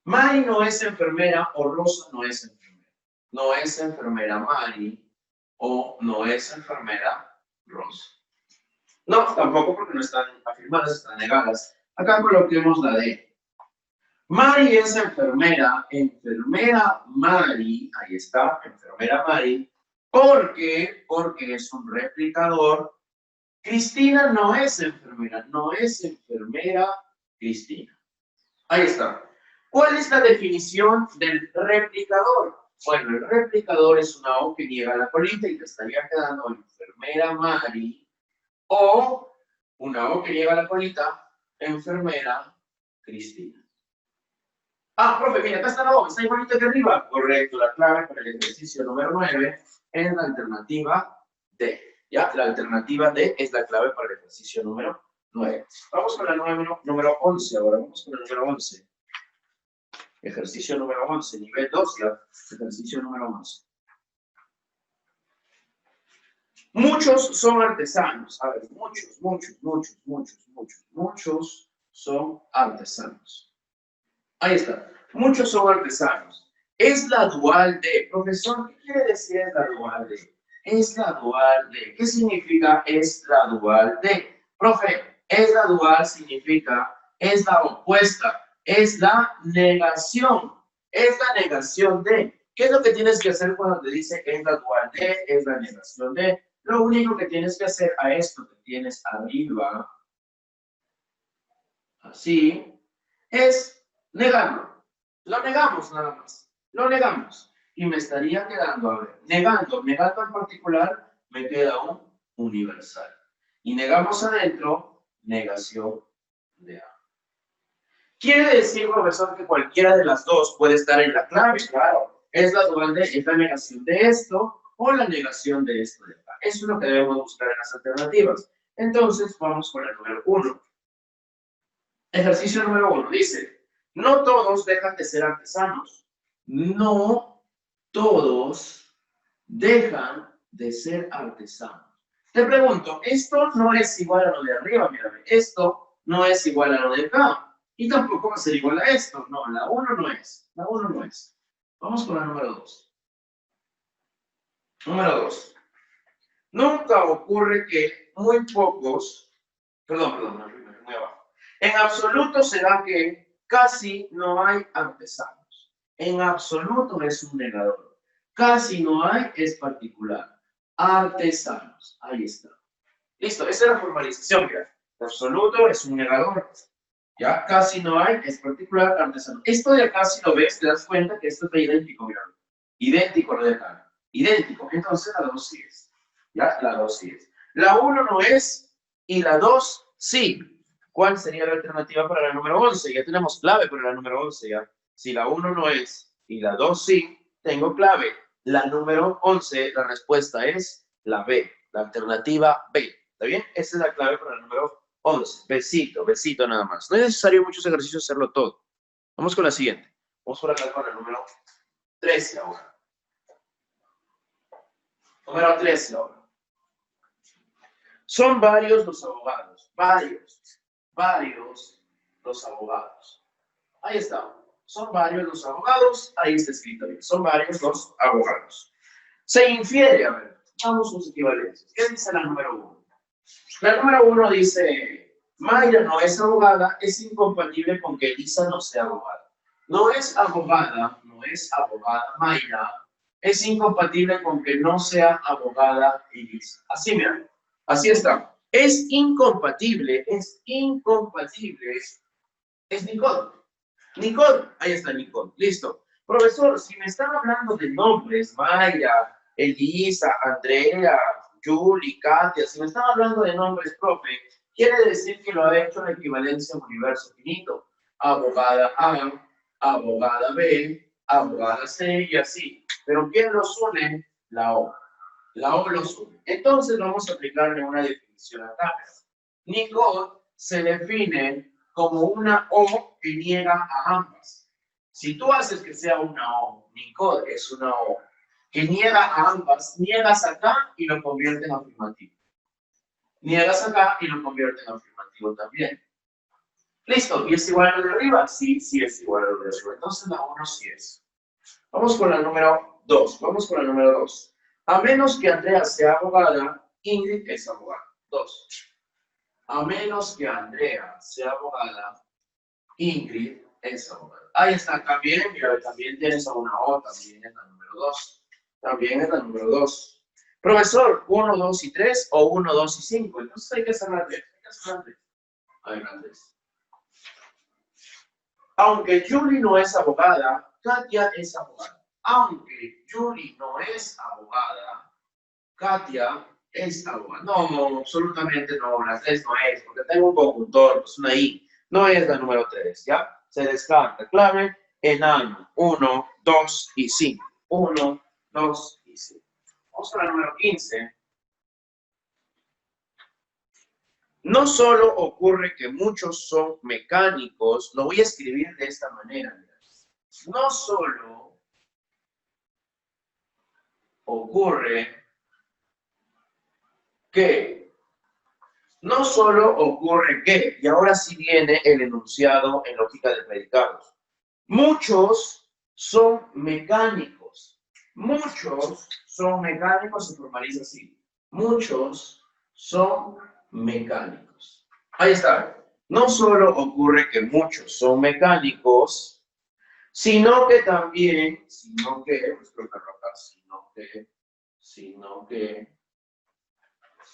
Mari no es enfermera o Rosa no es enfermera. No es enfermera Mari o no es enfermera Rosa. No, tampoco porque no están afirmadas, están negadas. Acá coloquemos la D. Mari es enfermera, enfermera Mari, ahí está, enfermera Mari, porque es un replicador. Cristina no es enfermera, no es enfermera Cristina. Ahí está. ¿Cuál es la definición del replicador? Bueno, el replicador es una O que niega la colita y te estaría quedando enfermera Mari o una O que niega la colita, enfermera Cristina. Ah, profe, mira, acá está la O, está igualito que arriba. Correcto, la clave para el ejercicio número 9 es la alternativa D. ¿Ya? La alternativa D es la clave para el ejercicio número 9. Vamos con la número 11 ahora, vamos con el número 11. Ejercicio número 11, nivel 2, ya. Ejercicio número 11. Muchos son artesanos. A ver, muchos son artesanos. Ahí está. Muchos son artesanos. Es la dual de. Profesor, ¿qué quiere decir es la dual de? Es la dual de. ¿Qué significa es la dual de? Profe, es la dual significa es la opuesta. Es la negación. Es la negación de. ¿Qué es lo que tienes que hacer cuando te dice es la dual de? Es la negación de. Lo único que tienes que hacer a esto que tienes arriba, así, es negarlo. Lo negamos nada más. Lo negamos. Y me estaría quedando, a ver, negando en particular, me queda un universal. Y negamos adentro, negación de A. ¿Quiere decir, profesor, que cualquiera de las dos puede estar en la clave? Claro. Es la dual de, es la negación de esto o la negación de esto de acá. Eso es lo que debemos buscar en las alternativas. Entonces, vamos con el número 1. Ejercicio número 1 dice, no todos dejan de ser artesanos. No todos dejan de ser artesanos. Te pregunto, esto no es igual a lo de arriba, mírame. Esto no es igual a lo de acá. Y tampoco va a ser igual a esto. No, la 1 no es. La 1 no es. Vamos con la número 2. Número 2. Nunca ocurre que muy pocos, muy abajo. En absoluto será que casi no hay artesanos. En absoluto es un negador. Casi no hay es particular. Artesanos. Ahí está. Listo, esa es la formalización, mira. En absoluto es un negador. Ya, casi no hay es particular, artesano. Esto de acá, si lo ves, te das cuenta que esto está idéntico, mira. Idéntico lo de acá. Idéntico. Entonces la 2 sí es. Ya, la 2 sí es. La 1 no es y la 2 sí. ¿Cuál sería la alternativa para la número 11? Ya tenemos clave para la número 11, ¿ya? Si la 1 no es y la 2 sí, tengo clave. La número 11, la respuesta es la B, la alternativa B. ¿Está bien? Esa es la clave para la número 11. Besito, besito nada más. No es necesario muchos ejercicios hacerlo todo. Vamos con la siguiente. Vamos por acá con la número 13 ahora. Número 13 ahora. Son varios los abogados. Varios los abogados. Ahí está. Son varios los abogados. Ahí está escrito bien. Son varios los abogados. Se infiere, a ver, vamos sus equivalencias. ¿Qué dice la número 1? La número 1 dice, Mayra no es abogada, es incompatible con que Elisa no sea abogada. No es abogada Mayra, es incompatible con que no sea abogada Elisa. Así, mira, así está. Es incompatible, es Nicole. Nicole, ahí está Nicole, listo. Profesor, si me están hablando de nombres, Mayra, Elisa, Andrea, Julie, Katia, si me están hablando de nombres, profe, quiere decir que lo ha hecho en equivalencia en universo finito. Abogada A, abogada B, abogada C y así. Pero ¿quién los une? La O. La O los une. Entonces vamos a aplicarle una definición acá. Nicole se define como una O que niega a ambas. Si tú haces que sea una O, Nicole es una O que niega a ambas, niegas acá y lo convierte en afirmativo. Niegas acá y lo convierte en afirmativo también. ¿Listo? ¿Y es igual a lo de arriba? Sí, sí es igual a lo de arriba. Entonces la 1 sí es. Vamos con la número 2. A menos que Andrea sea abogada, Ingrid es abogada. 2. A menos que Andrea sea abogada, Ingrid es abogada. Ahí está, también, mira, también tienes a una O, también es la número 2. También es la número 2. Profesor, 1, 2 y 3 o 1, 2 y 5. Entonces hay que hacer la 3. A ver, la 3. Aunque Julie no es abogada, Katia es abogada. Aunque Julie no es abogada, Katia es abogada. No, absolutamente no. La 3 no es, porque tengo un conjuntor, pues una I. No es la número 3, ¿ya? Se descarta. Clave, enano. 1, 2 y 5. 1, 2 y 5. Vamos a la número 15. No solo ocurre que muchos son mecánicos, lo voy a escribir de esta manera. No solo ocurre que, y ahora sí viene el enunciado en lógica de predicados. Muchos son mecánicos. Muchos son mecánicos, se formaliza así. Muchos son mecánicos. Ahí está. No solo ocurre que muchos son mecánicos, sino que también, pues creo que acá,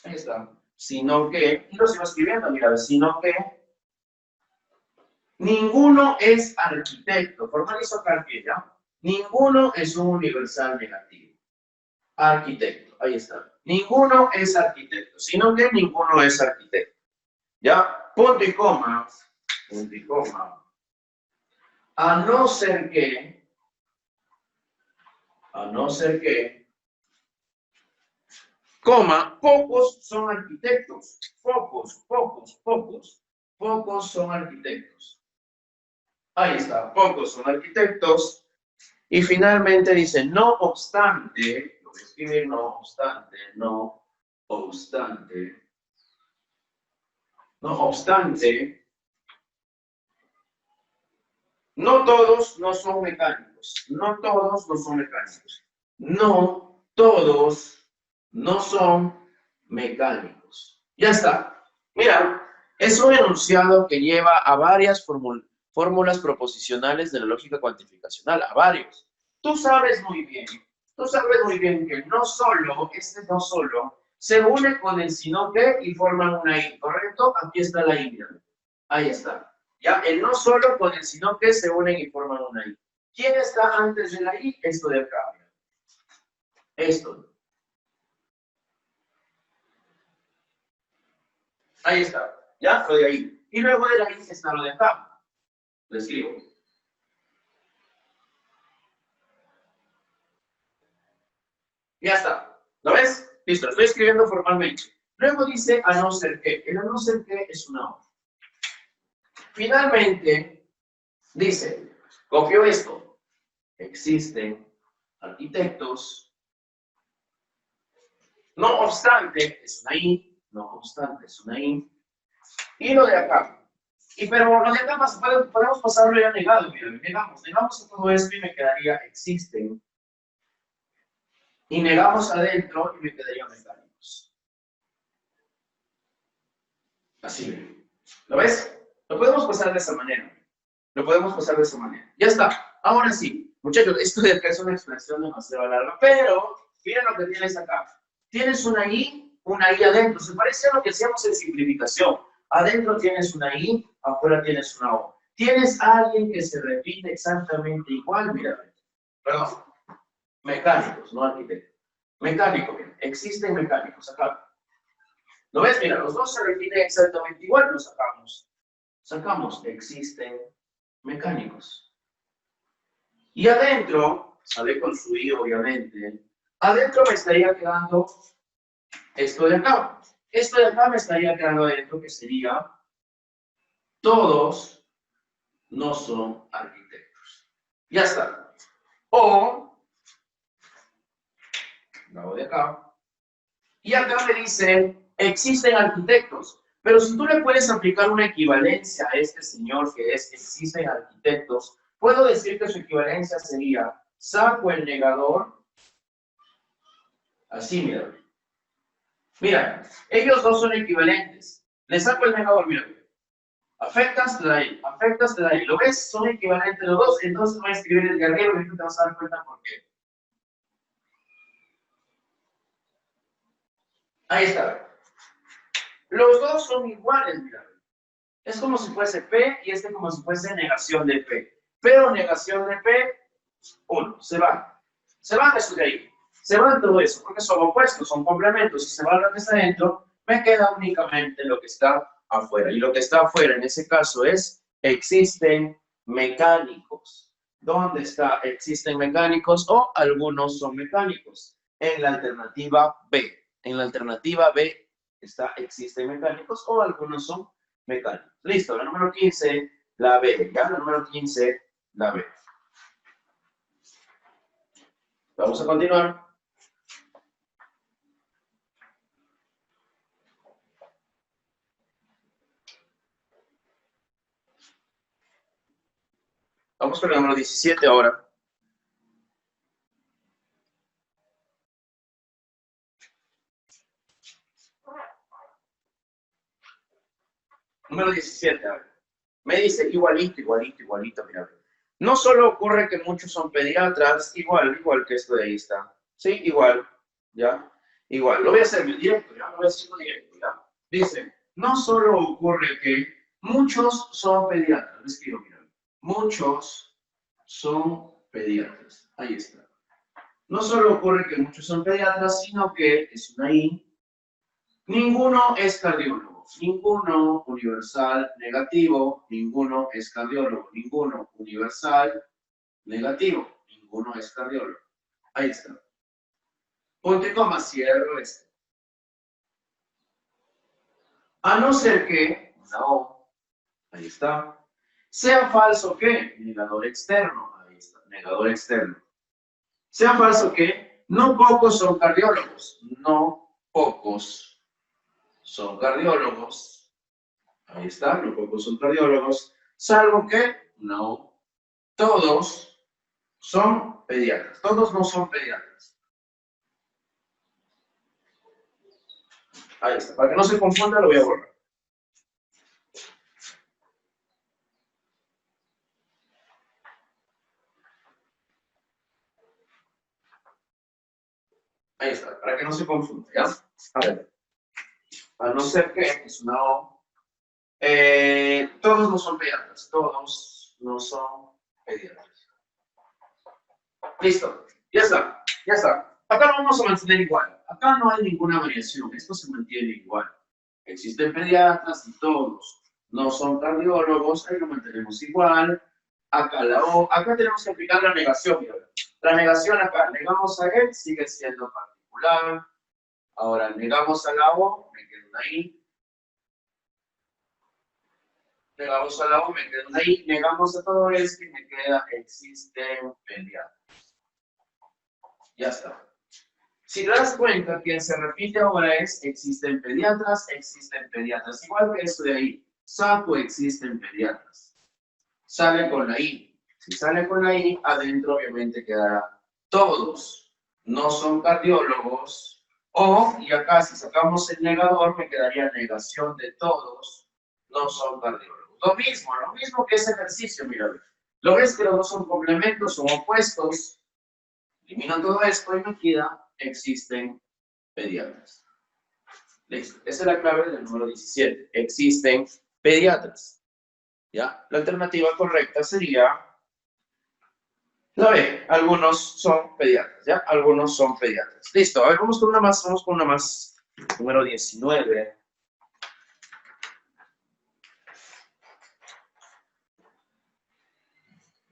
ahí está. Sino que, y lo sigo escribiendo, mira, sino que ninguno es arquitecto. Formalizo acá aquí, ¿ya? Ninguno es un universal negativo. Arquitecto, ahí está. Ninguno es arquitecto, sino que ninguno es arquitecto. ¿Ya? Punto y coma. A no ser que, coma, pocos son arquitectos. Pocos son arquitectos. Ahí está, pocos son arquitectos. Y finalmente dice, no obstante, lo voy a escribir no obstante, no todos no son mecánicos. No todos no son mecánicos. Ya está. Mira, es un enunciado que lleva a varias fórmulas proposicionales de la lógica cuantificacional, a varios. Tú sabes muy bien que no solo, no solo, se une con el sino que y forman una I, ¿correcto? Aquí está la I, mira. Ahí está. Ya, el no solo con el sino que se unen y forman una I. ¿Quién está antes de la I? Esto de acá, mira. Esto. Ahí está. ¿Ya? Lo de ahí. Y luego de la I está lo de acá. Lo escribo. Ya está. ¿Lo ves? Listo, lo estoy escribiendo formalmente. Luego dice a no ser que. El a no ser que es una O. Finalmente, dice, copio esto. Existen arquitectos. No obstante, es una I. No obstante, es una I. Y lo de acá. Pero lo de acá podemos pasarlo ya negado. Mira, negamos a todo esto y me quedaría existen. Y negamos adentro y me quedaría mecánicos. Así. ¿Lo ves? Lo podemos pasar de esa manera. Ya está. Ahora sí. Muchachos, esto de acá es una expresión demasiado larga, pero miren lo que tienes acá. Tienes una I adentro. Se parece a lo que hacíamos en simplificación. Adentro tienes una I, afuera tienes una O. Tienes a alguien que se repite exactamente igual, mira. Perdón. Mecánicos, no arquitectos. Mecánico, mira. Existen mecánicos acá. ¿Lo ves? Mira, los dos se repiten exactamente igual, los sacamos. Sacamos, existen mecánicos. Y adentro, sale con su I, obviamente, adentro me estaría quedando esto de acá. Esto de acá me estaría quedando adentro, que sería, todos no son arquitectos. Ya está. O, lo hago de acá, y acá me dice, existen arquitectos. Pero si tú le puedes aplicar una equivalencia a este señor que es existen arquitectos, puedo decir que su equivalencia sería saco el negador, así mira. Mira, ellos dos son equivalentes. Le saco el negador, mira. Afectas de ahí. ¿Lo ves? Son equivalentes los dos, entonces voy a escribir el guerrero y tú te vas a dar cuenta por qué. Ahí está. Los dos son iguales, mira. Es como si fuese P y este como si fuese negación de P. Pero negación de P, 1, se va. Se van eso de ahí. Se van todo eso, porque son opuestos, son complementos. Si se va lo que está dentro, me queda únicamente lo que está afuera. Y lo que está afuera en ese caso es, existen mecánicos. ¿Dónde está? Existen mecánicos o algunos son mecánicos. En la alternativa B. En la alternativa B está, existen mecánicos o algunos son mecánicos. Listo, la número 15, la B. Ya, la número 15, la B. Vamos a continuar. Vamos con el número 17 ahora. Número 17, a ver. Me dice igualito, mira. No solo ocurre que muchos son pediatras, igual que esto de ahí está. Sí, igual, ¿ya? Igual. Lo voy a hacer directo, ¿ya? Lo voy a hacer directo, ¿ya? Dice, no solo ocurre que muchos son pediatras. Les escribo, mira. Muchos son pediatras. Ahí está. No solo ocurre que muchos son pediatras, sino que es una I. Ninguno es cardiólogo, ninguno universal negativo, ninguno es cardiólogo, ninguno universal negativo, ninguno es cardiólogo. Ahí está. Ponte coma, cierro esto. A no ser que, no, ahí está, sea falso que, negador externo, ahí está, negador externo. Sea falso que, no pocos son cardiólogos, no pocos son cardiólogos, ahí está, no pocos son cardiólogos, salvo que no todos son pediatras, todos no son pediatras. Ahí está. Para que no se confunda, lo voy a borrar. Ahí está, para que no se confunda, ¿ya? A ver. A no ser que es una O. Todos no son pediatras. Todos no son pediatras. Listo. Ya está. Ya está. Acá lo vamos a mantener igual. Acá no hay ninguna variación. Esto se mantiene igual. Existen pediatras y todos no son cardiólogos. Ahí lo mantenemos igual. Acá la O. Acá tenemos que aplicar la negación. Mira. La negación acá. Negamos a él, sigue siendo particular. Ahora negamos a la O, me quedo ahí. Negamos a la O, me quedo ahí. Negamos a todo esto y me queda existen pediatras. Ya está. Si te das cuenta, quien se repite ahora es existen pediatras. Igual que esto de ahí. Saco existen pediatras. Sale con la I. Si sale con la I, adentro obviamente quedará todos. No son cardiólogos. O, y acá si sacamos el negador, me quedaría negación de todos. No son cardiólogos. Lo mismo que ese ejercicio, mira. Lo ves que los dos son complementos, son opuestos. Eliminan todo esto y me queda existen pediatras. Listo. Esa es la clave del número 17. Existen pediatras. ¿Ya? La alternativa correcta sería la B. Algunos son pediatras. ¿Ya? Algunos son pediatras. Listo. A ver, vamos con una más. Número 19.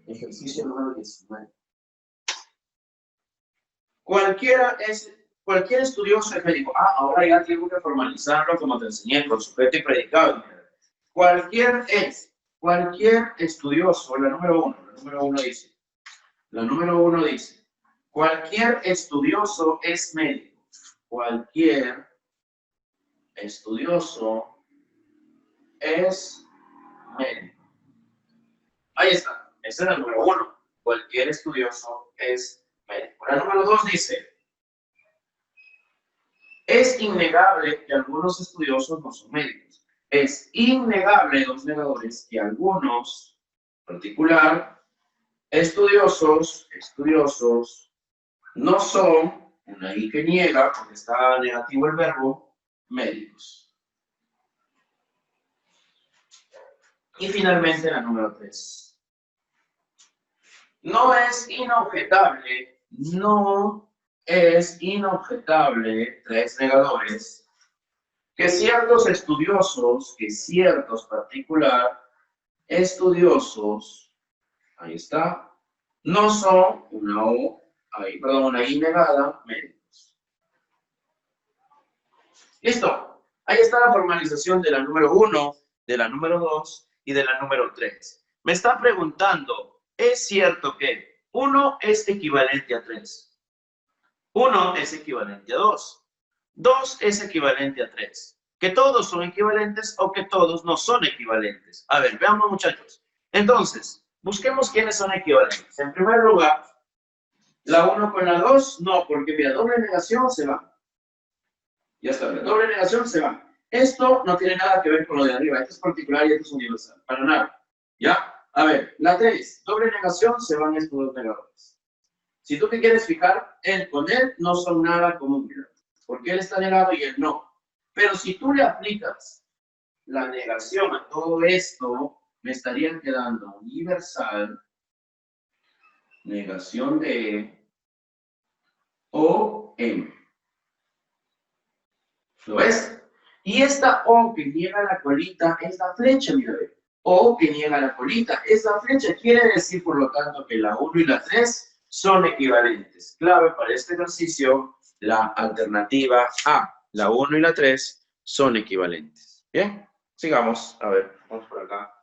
Ejercicio número 19. Cualquier estudioso es médico. Ahora ya tengo que formalizarlo como te enseñé, con sujeto y predicado. Cualquier estudioso, la número uno dice, cualquier estudioso es médico. Cualquier estudioso es médico. Ahí está, esa es la número 1. Cualquier estudioso es médico. La número 2 dice, es innegable que algunos estudiosos no son médicos. Es innegable, dos negadores, que algunos, en particular, estudiosos, no son, una I que niega, porque está negativo el verbo, médicos. Y finalmente la número 3. No es inobjetable, tres negadores, que ciertos particular, estudiosos, ahí está, no son una I negada, médicos. Listo. Ahí está la formalización de la número 1, de la número 2 y de la número 3. Me está preguntando, ¿es cierto que 1 es equivalente a 3? 1 es equivalente a 2. 2 es equivalente a 3. ¿Que todos son equivalentes o que todos no son equivalentes? A ver, veamos, muchachos. Entonces, busquemos quiénes son equivalentes. En primer lugar, la 1 con la 2, no, porque mira, doble negación se va. Ya está, la doble negación se va. Esto no tiene nada que ver con lo de arriba. Esto es particular y esto es universal. Para nada. ¿Ya? A ver, la 3, doble negación, se van estos dos negadores. Si tú te quieres fijar, él con él no son nada común, porque él está negado y él no. Pero si tú le aplicas la negación a todo esto, me estarían quedando universal, negación de O, M. ¿Lo ves? Y esta O que niega la colita es la flecha, mira. O que niega la colita es la flecha. Quiere decir, por lo tanto, que la 1 y la 3 son equivalentes. Clave para este ejercicio, la alternativa A. La 1 y la 3 son equivalentes. Bien, sigamos. A ver, vamos por acá.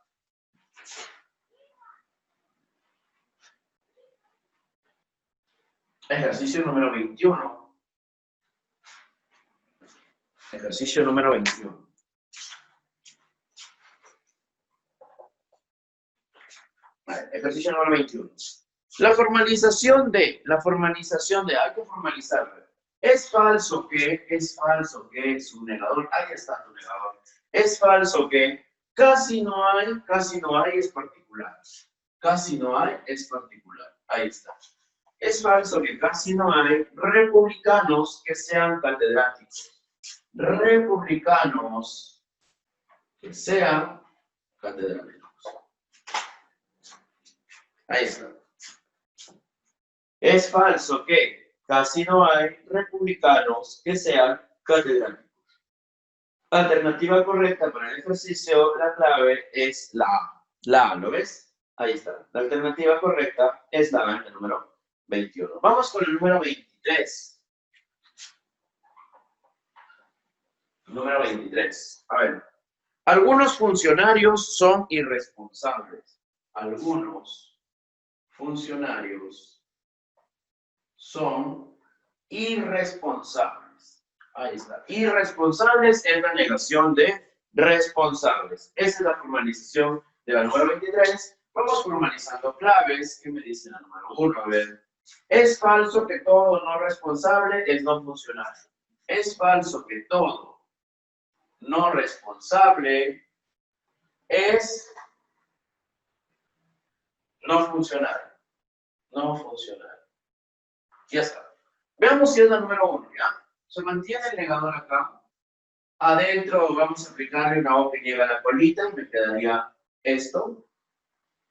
Ejercicio número 21. Ejercicio número 21. Vale, ejercicio número 21. La formalización de, hay que formalizarla. Es falso que es un negador. Ahí está tu negador. Es falso que casi no hay es particular. Casi no hay es particular. Ahí está. Es falso que casi no hay republicanos que sean catedráticos. Republicanos que sean catedráticos. Ahí está. Es falso que casi no hay republicanos que sean catedráticos. Alternativa correcta para el ejercicio, la clave es la A. La A, ¿lo ves? Ahí está. La alternativa correcta es la A, el número 21. Vamos con el número 23. Número 23. A ver. Algunos funcionarios son irresponsables. Algunos funcionarios son irresponsables. Ahí está. Irresponsables es la negación de responsables. Esa es la formalización de la número 23. Vamos formalizando claves. ¿Qué me dice la número 1? A ver. Es falso que todo no responsable es no funcionario. Es falso que todo no responsable es no funcionario. No funcionario. Ya está. Veamos si es la número 1, ¿ya? Se mantiene el negador acá. Adentro vamos a aplicarle una O que niega la colita y me quedaría esto.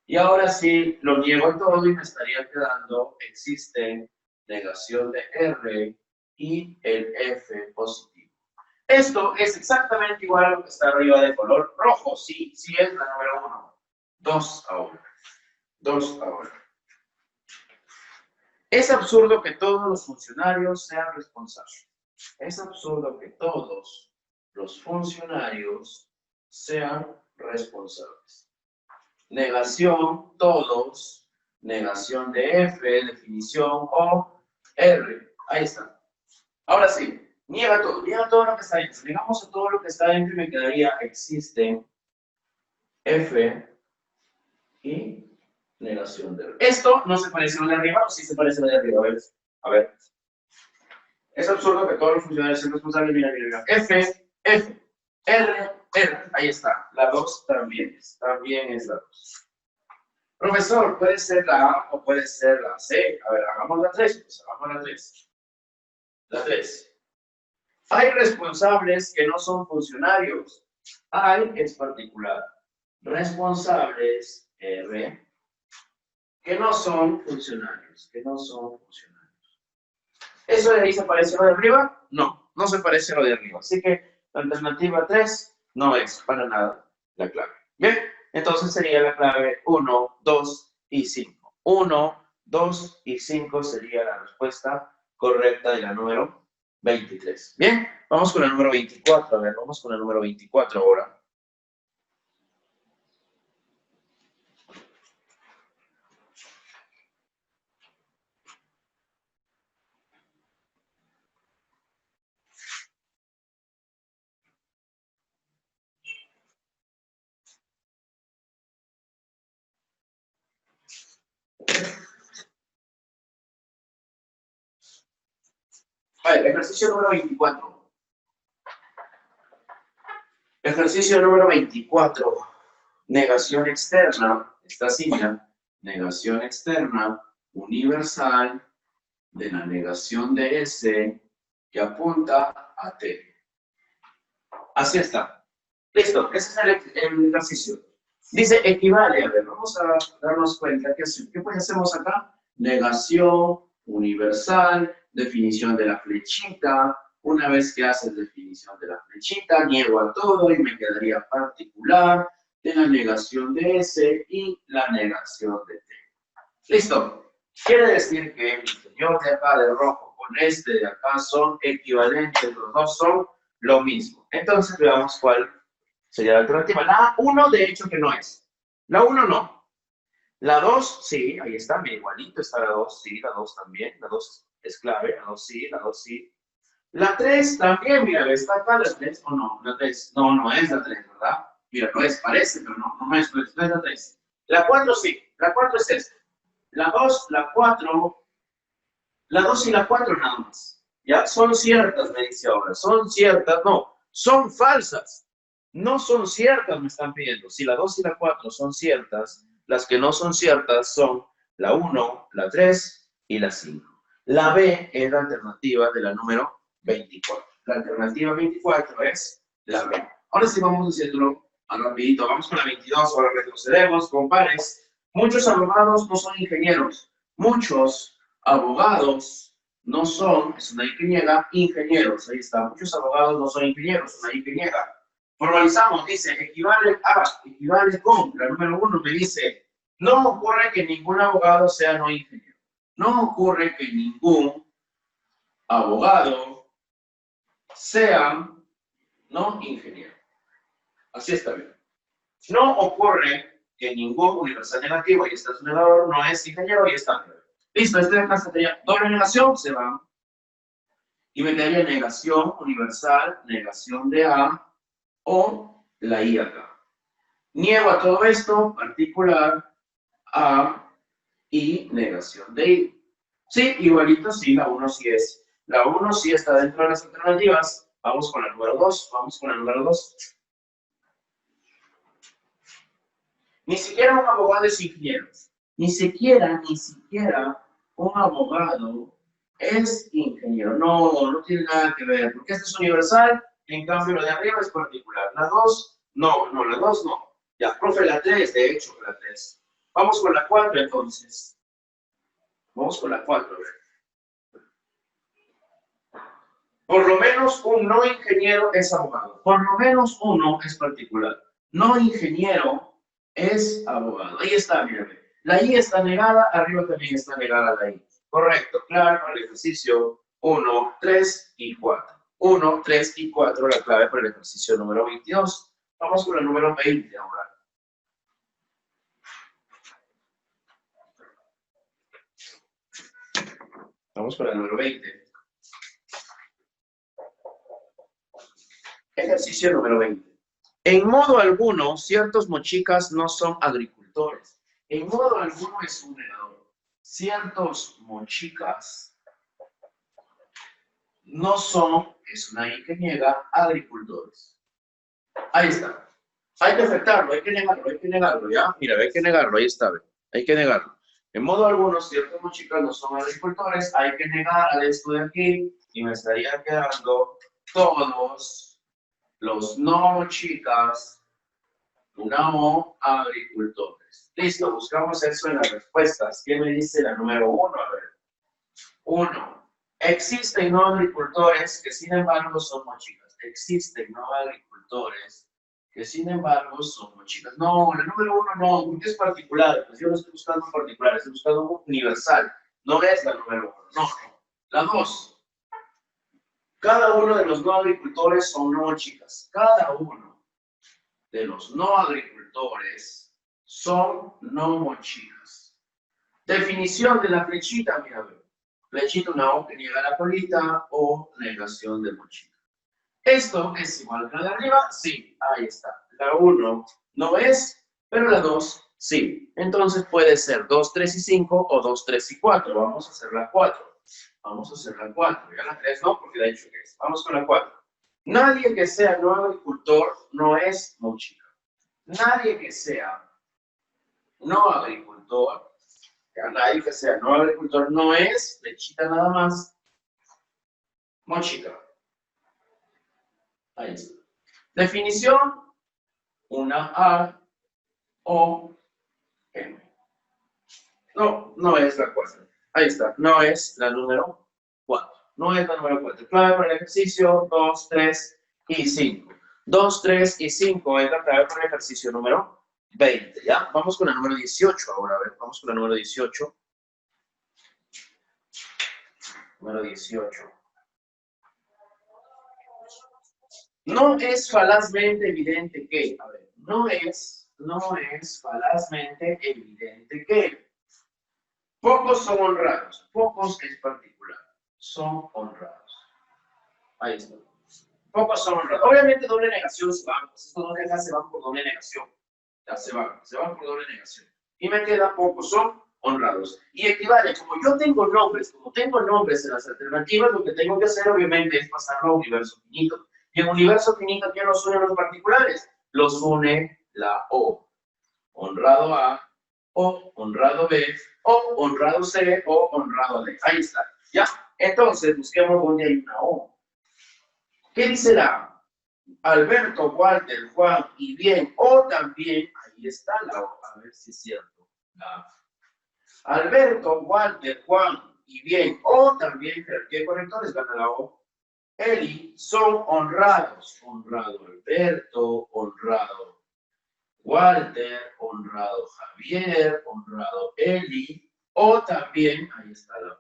Y ahora sí lo niego todo y me estaría quedando, existe negación de R y el F positivo. Esto es exactamente igual a lo que está arriba de color rojo. Sí, sí es la número 1. 2 ahora. 2 ahora. Es absurdo que todos los funcionarios sean responsables. Es absurdo que todos los funcionarios sean responsables. Negación, todos, negación de F, definición O, R. Ahí está. Ahora sí, niega todo lo que está dentro. Negamos a todo lo que está dentro y me quedaría existe F y negación de R. Esto no se parece a lo de arriba, o sí se parece a lo de arriba. A ver. Es absurdo que todos los funcionarios sean responsables. Mira. F, R. Ahí está. La 2 también es la 2. Profesor, puede ser la A o puede ser la C. A ver, hagamos la 3. Pues hagamos la 3. La 3. Hay responsables que no son funcionarios. Hay es particular. Responsables, R, que no son funcionarios. ¿Eso de ahí se parece a lo de arriba? No, no se parece a lo de arriba. Así que la alternativa 3 no es para nada la clave. Bien, entonces sería la clave 1, 2 y 5. 1, 2 y 5 sería la respuesta correcta de la número 23. Bien, vamos con la número 24. A ver, vamos con la número 24 ahora. A ver, ejercicio número 24. Ejercicio número 24. Negación externa. Esta signa, negación externa universal de la negación de S que apunta a T. Así está. Listo, ese es el ejercicio. Dice equivale. A ver, vamos a darnos cuenta que ¿qué pues hacemos acá? Negación universal, definición de la flechita. Una vez que haces definición de la flechita, niego a todo y me quedaría particular de la negación de S y la negación de T. Listo. Quiere decir que el señor de acá de rojo con este de acá son equivalentes, los dos son lo mismo. Entonces veamos cuál sería la alternativa. La 1 de hecho que no es. La 1 no. La 2 sí, ahí está, bien igualito está la 2, sí, la 2 también. La 2 es clave, la 2 sí, la 2 sí. La 3 también, mira, ¿está acá la 3 o no? La 3, no es la 3, ¿verdad? Mira, no es, parece, pero no es la 3. La 4 sí, la 4 es esta. La 2, la 4, la 2 y la 4 nada más. Ya, son ciertas, me dice ahora. Son ciertas, no, son falsas. No son ciertas, me están pidiendo. Si la 2 y la 4 son ciertas, las que no son ciertas son la 1, la 3 y la 5. La B es la alternativa de la número 24. La alternativa 24 es la B. Ahora sí vamos haciéndolo rapidito. Vamos con la 22, ahora retrocedemos, compares. Muchos abogados no son ingenieros. Muchos abogados no son, es una ingeniera, ingenieros. Ahí está. Muchos abogados no son ingenieros, una ingeniera. Formalizamos, dice, equivale con, la número 1 me dice, no ocurre que ningún abogado sea no ingeniero. No ocurre que ningún abogado sea no ingeniero. Así está bien. No ocurre que ningún universal negativo, y está su negador, no es ingeniero y está bien. Listo, este de acá sería doble negación, se va. Y me quedaría negación universal, negación de A, o la I acá. Niego a todo esto, particular, A, y negación de I. Sí, igualito, sí, la 1 sí es. La 1 sí está dentro de las alternativas. Vamos con la número 2, vamos con la número 2. Ni siquiera un abogado es ingeniero. Ni siquiera un abogado es ingeniero. No, no tiene nada que ver, porque este es universal, en cambio lo de arriba es particular. La 2, no, la 2 no. Ya, profe, la 3, de hecho, la 3. Vamos con la 4 entonces. Vamos con la 4. Por lo menos un no ingeniero es abogado. Por lo menos uno es particular. No ingeniero es abogado. Ahí está, mírame. La I está negada, arriba también está negada la I. Correcto, claro, para el ejercicio 1, 3 y 4. 1, 3 y 4, la clave para el ejercicio número 22. Vamos con el número 20 ahora. Vamos con el número 20. Ejercicio número 20. En modo alguno, ciertos mochicas no son agricultores. En modo alguno es un negador. Ciertos mochicas no son, es una I que niega, agricultores. Ahí está. Hay que aceptarlo, hay que negarlo, ¿ya? Mira, hay que negarlo, ahí está, hay que negarlo. En modo alguno, ciertos mochicas no son agricultores, hay que negar a esto de aquí y me estarían quedando todos los no chicas, una O, agricultores. Listo, buscamos eso en las respuestas. ¿Qué me dice la número 1? A ver. 1. Existen no agricultores que sin embargo son mochicas. Existen no agricultores que sin embargo son mochicas. No, la número 1 no, porque es particular. Pues yo no estoy buscando un particular, estoy buscando un universal. No es la número 1, no. La 2. Cada uno de los no agricultores son no mochicas. Cada uno de los no agricultores son no mochicas. Definición de la flechita, mira, flechita, una O que niega la colita o negación de mochila. ¿Esto es igual que la de arriba? Sí, ahí está. La 1 no es, pero la 2 sí. Entonces puede ser 2, 3 y 5 o 2, 3 y 4. Vamos a hacer la 4. Vamos a hacer la 4. Ya la 3 no, porque la he dicho que es. Vamos con la 4. Nadie que sea no agricultor no es mochila. Nadie que sea no agricultor, nadie que sea no agricultor no es flechita nada más, mochila. Ahí está. Definición, una A o M. No, no es la 4. Ahí está, no es la número 4. No es la número 4. Clave para el ejercicio 2, 3 y 5. 2, 3 y 5 es la clave para el ejercicio número 20. ¿Ya? Vamos con la número 18 ahora. A ver, vamos con la número 18. Número 18. No es falazmente evidente que, a ver, no es falazmente evidente que pocos son honrados, pocos es particular, son honrados. Ahí está. Pocos son honrados. Obviamente doble negación se van, pues estos dos se van por doble negación. Ya se van por doble negación. Y me queda pocos son honrados. Y equivale, como yo tengo nombres, en las alternativas, lo que tengo que hacer obviamente es pasarlo a universo finito. Y en universo finito, ¿quién los une a los particulares? Los une la O. Honrado A, o honrado B, o honrado C, o honrado D. Ahí está. ¿Ya? Entonces, busquemos dónde hay una O. ¿Qué dice la A? Alberto, Walter, Juan y bien, o también, ahí está la O, a ver si es cierto. Alberto, Walter, Juan y bien, o también, ¿qué correctores gana la O? Eli, son honrados. Honrado Alberto, honrado Walter, honrado Javier, honrado Eli, o también, ahí está la O.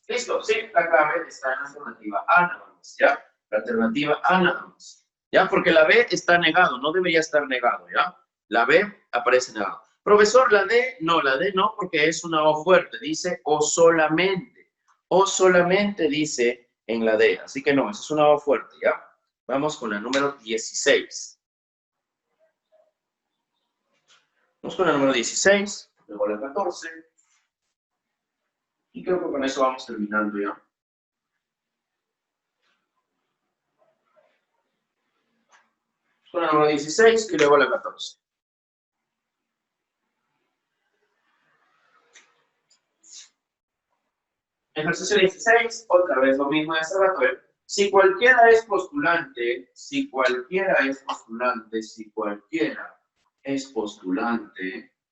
¿Listo? Sí, la clave está en la alternativa A nada más, ¿ya? La alternativa A nada más. ¿Ya? Porque la B está negado, no debería estar negado, ¿ya? La B aparece negado. Profesor, la D no, porque es una O fuerte, dice o solamente dice en la D, así que no, esa es una O fuerte, ¿ya? Vamos con la número 16. Vamos con la número 16, luego la 14, y creo que con eso vamos terminando, ¿ya? Con la número 16 y luego la 14. Ejercicio 16, otra vez lo mismo de hace rato. Si cualquiera es postulante,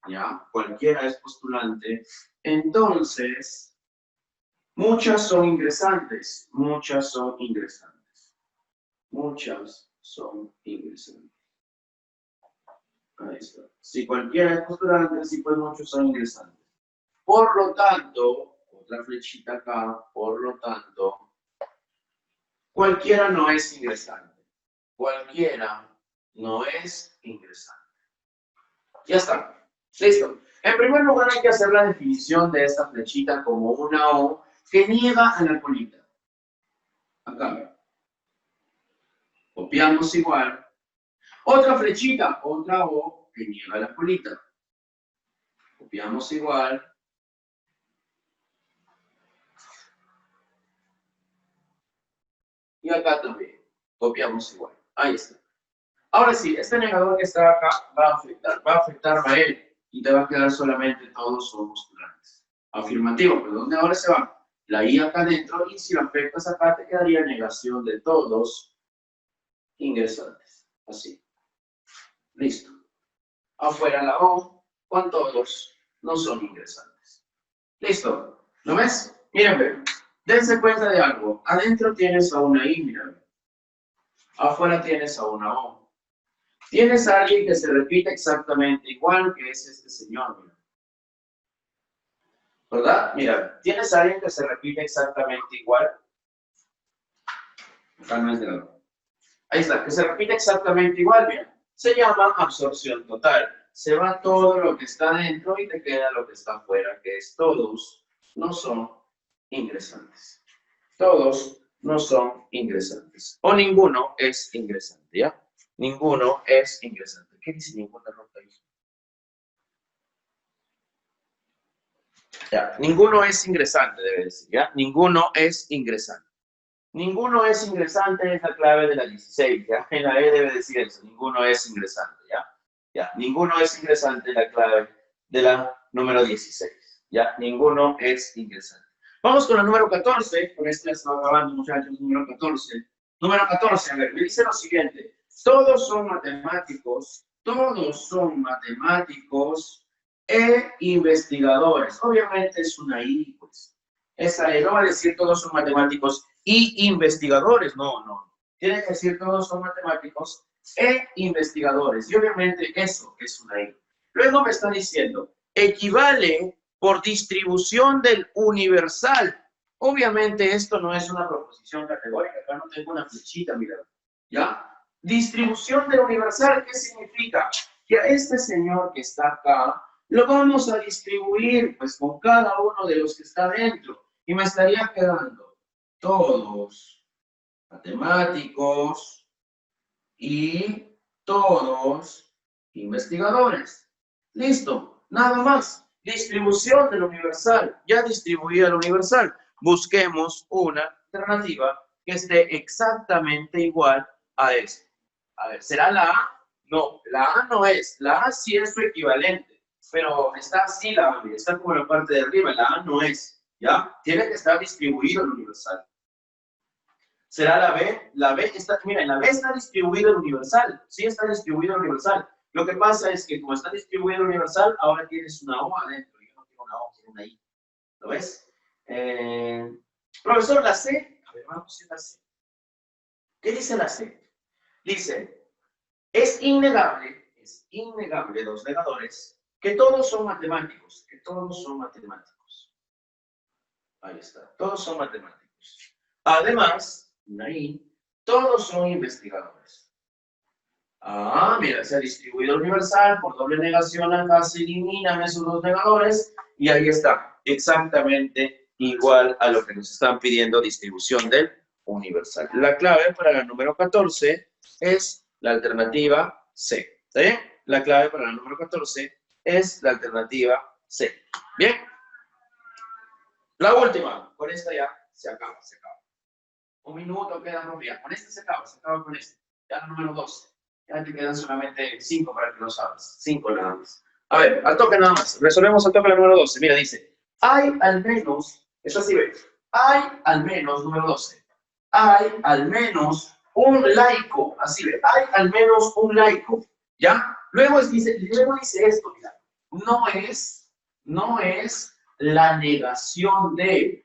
¿ya? Cualquiera es postulante, entonces, muchas son ingresantes. Ahí está. Si cualquiera es postulante, sí, pues muchos son ingresantes. Por lo tanto, otra flechita acá, por lo tanto, cualquiera no es ingresante. Ya está. Listo. En primer lugar hay que hacer la definición de esta flechita como una O que niega a la colita. Acá. Copiamos igual. Otra flechita, otra O que niega a la colita. Copiamos igual. Y acá también. Copiamos igual. Ahí está. Ahora sí, este negador que está acá va a afectar a él. Y te va a quedar solamente todos son postulantes. Afirmativo, pero ¿dónde ahora se va? La I acá adentro, y si lo afectas acá te quedaría negación de todos ingresantes. Así. Listo. Afuera la O, con todos no son ingresantes. Listo. ¿Lo ves? Miren, dense cuenta de algo. Adentro tienes a una I, mira. Afuera tienes a una O. Tienes a alguien que se repite exactamente igual, que es este señor, mira. ¿Verdad? Mira, tienes a alguien que se repite exactamente igual. Acá no es de lado. Ahí está, que se repite exactamente igual, mira. Se llama absorción total. Se va todo lo que está dentro y te queda lo que está afuera, que es todos no son ingresantes. Todos no son ingresantes. O ninguno es ingresante, ¿ya? Ninguno es ingresante. ¿Qué dice ninguna ronda ahí? Ya, ninguno es ingresante, debe decir, ¿ya? Ninguno es ingresante. Ninguno es ingresante es la clave de la 16, ¿ya? En la E debe decir eso, ninguno es ingresante, ¿ya? Ya, ninguno es ingresante, la clave de la número 16, ¿ya? Ninguno es ingresante. Vamos con la número 14, con esta está acabando, muchachos, número 14. Número 14, a ver, me dice lo siguiente, todos son matemáticos e investigadores. Obviamente es una I, pues. Esa E no va a decir todos son matemáticos y investigadores, no. Tiene que decir todos son matemáticos e investigadores. Y obviamente eso es una I. Luego me está diciendo, equivale por distribución del universal. Obviamente esto no es una proposición categórica. Acá no tengo una flechita, mira. ¿Ya? Distribución del universal, ¿qué significa? Que a este señor que está acá, lo vamos a distribuir pues con cada uno de los que está dentro. Y me estaría quedando todos matemáticos y todos investigadores. Listo, nada más. Distribución del universal. Ya distribuida el universal. Busquemos una alternativa que esté exactamente igual a esto. A ver, ¿será la A? No, la A no es. La A sí es su equivalente, pero está así la A, está como en la parte de arriba. La A no es, ¿ya? Tiene que estar distribuido el universal. ¿Será la B? La B está, mira, en la B está distribuido el universal. Sí está distribuido el universal. Lo que pasa es que como está distribuido el universal, ahora tienes una O adentro. Yo no quiero una O, quiero una I. ¿Lo ves? Profesor, la C. A ver, vamos a la C. ¿Qué dice la C? Dice, es innegable, dos negadores, que todos son matemáticos, Ahí está, todos son matemáticos. Además, ahí, todos son investigadores. Ah, mira, se ha distribuido el universal por doble negación, acá se eliminan esos dos negadores y ahí está, exactamente igual a lo que nos están pidiendo distribución del universal. La clave para la número 14 es la alternativa C. ¿Está bien? La clave para la número 14 es la alternativa C. ¿Bien? La última. Con esta ya se acaba. Un minuto queda, Rubia. Con esta se acaba con esta. Ya la número 12. Ya te quedan solamente 5 para que lo sabes. 5 nada más. A ver, al toque nada más. Resolvemos al toque la número 12. Mira, dice, hay al menos, eso así ve, hay al menos, número 12, hay al menos un laico, así ve, hay al menos un laico, ¿ya? Luego dice esto, mira, no es la negación de,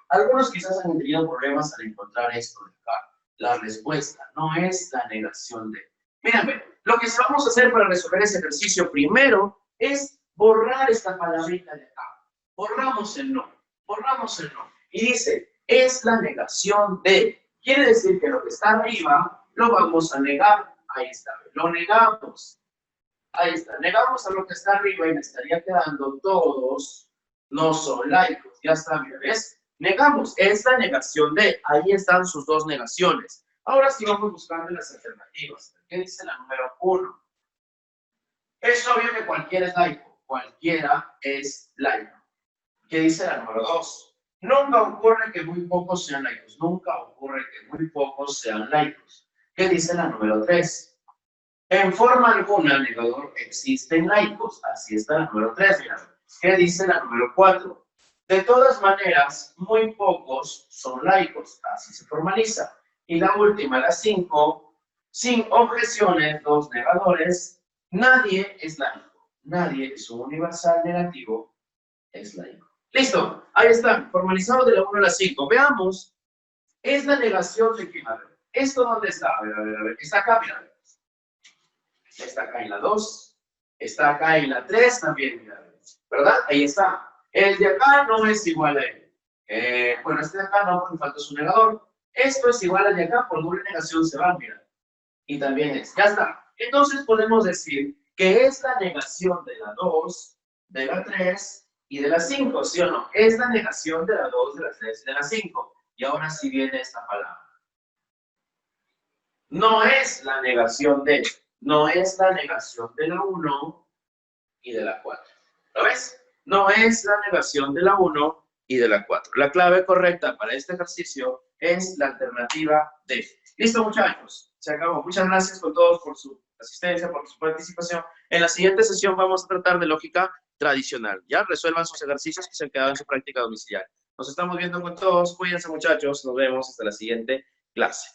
Algunos quizás han tenido problemas al encontrar esto de acá. La respuesta no es la negación de. Mírame, lo que vamos a hacer para resolver ese ejercicio primero es borrar esta palabrita de acá. Borramos el no. Y dice, es la negación de. Quiere decir que lo que está arriba lo vamos a negar. Ahí está, lo negamos. Ahí está, negamos a lo que está arriba y me estaría quedando todos no son laicos. Ya está, mira, ¿ves? Negamos, es la negación de, ahí están sus dos negaciones. Ahora sí vamos buscando las alternativas. ¿Qué dice la número 1? Es obvio que cualquiera es laico. ¿Qué dice la número 2? Nunca ocurre que muy pocos sean laicos. ¿Qué dice la número 3? En forma alguna, negador, existen laicos. Así está la número 3, mira. ¿Qué dice la número 4? De todas maneras, muy pocos son laicos. Así se formaliza. Y la última, la 5, sin objeciones, los negadores, nadie es laico. Nadie es un universal negativo, es laico. Listo, ahí está, formalizado de la 1 a la 5. Veamos, es la negación de que, a ver, ¿esto dónde está? A ver, está acá, mira. Está acá en la 2, está acá en la 3 también, mira, ¿verdad? Ahí está. El de acá no es igual a él. Bueno, este de acá no, porque falta su negador. Esto es igual al de acá, por doble negación se va, mira. Y también es, ya está. Entonces podemos decir que es la negación de la 2, de la 3 y de la 5, ¿sí o no? Es la negación de la 2, de la 3 y de la 5. Y ahora sí viene esta palabra. No es la negación de la 1 y de la 4. ¿Lo ves? No es la negación de la 1 y de la 4. La clave correcta para este ejercicio es la alternativa D. Listo, muchachos. Se acabó. Muchas gracias con todos por su asistencia, por su participación. En la siguiente sesión vamos a tratar de lógica tradicional. Ya resuelvan sus ejercicios que se han quedado en su práctica domiciliaria. Nos estamos viendo con todos. Cuídense, muchachos. Nos vemos hasta la siguiente clase.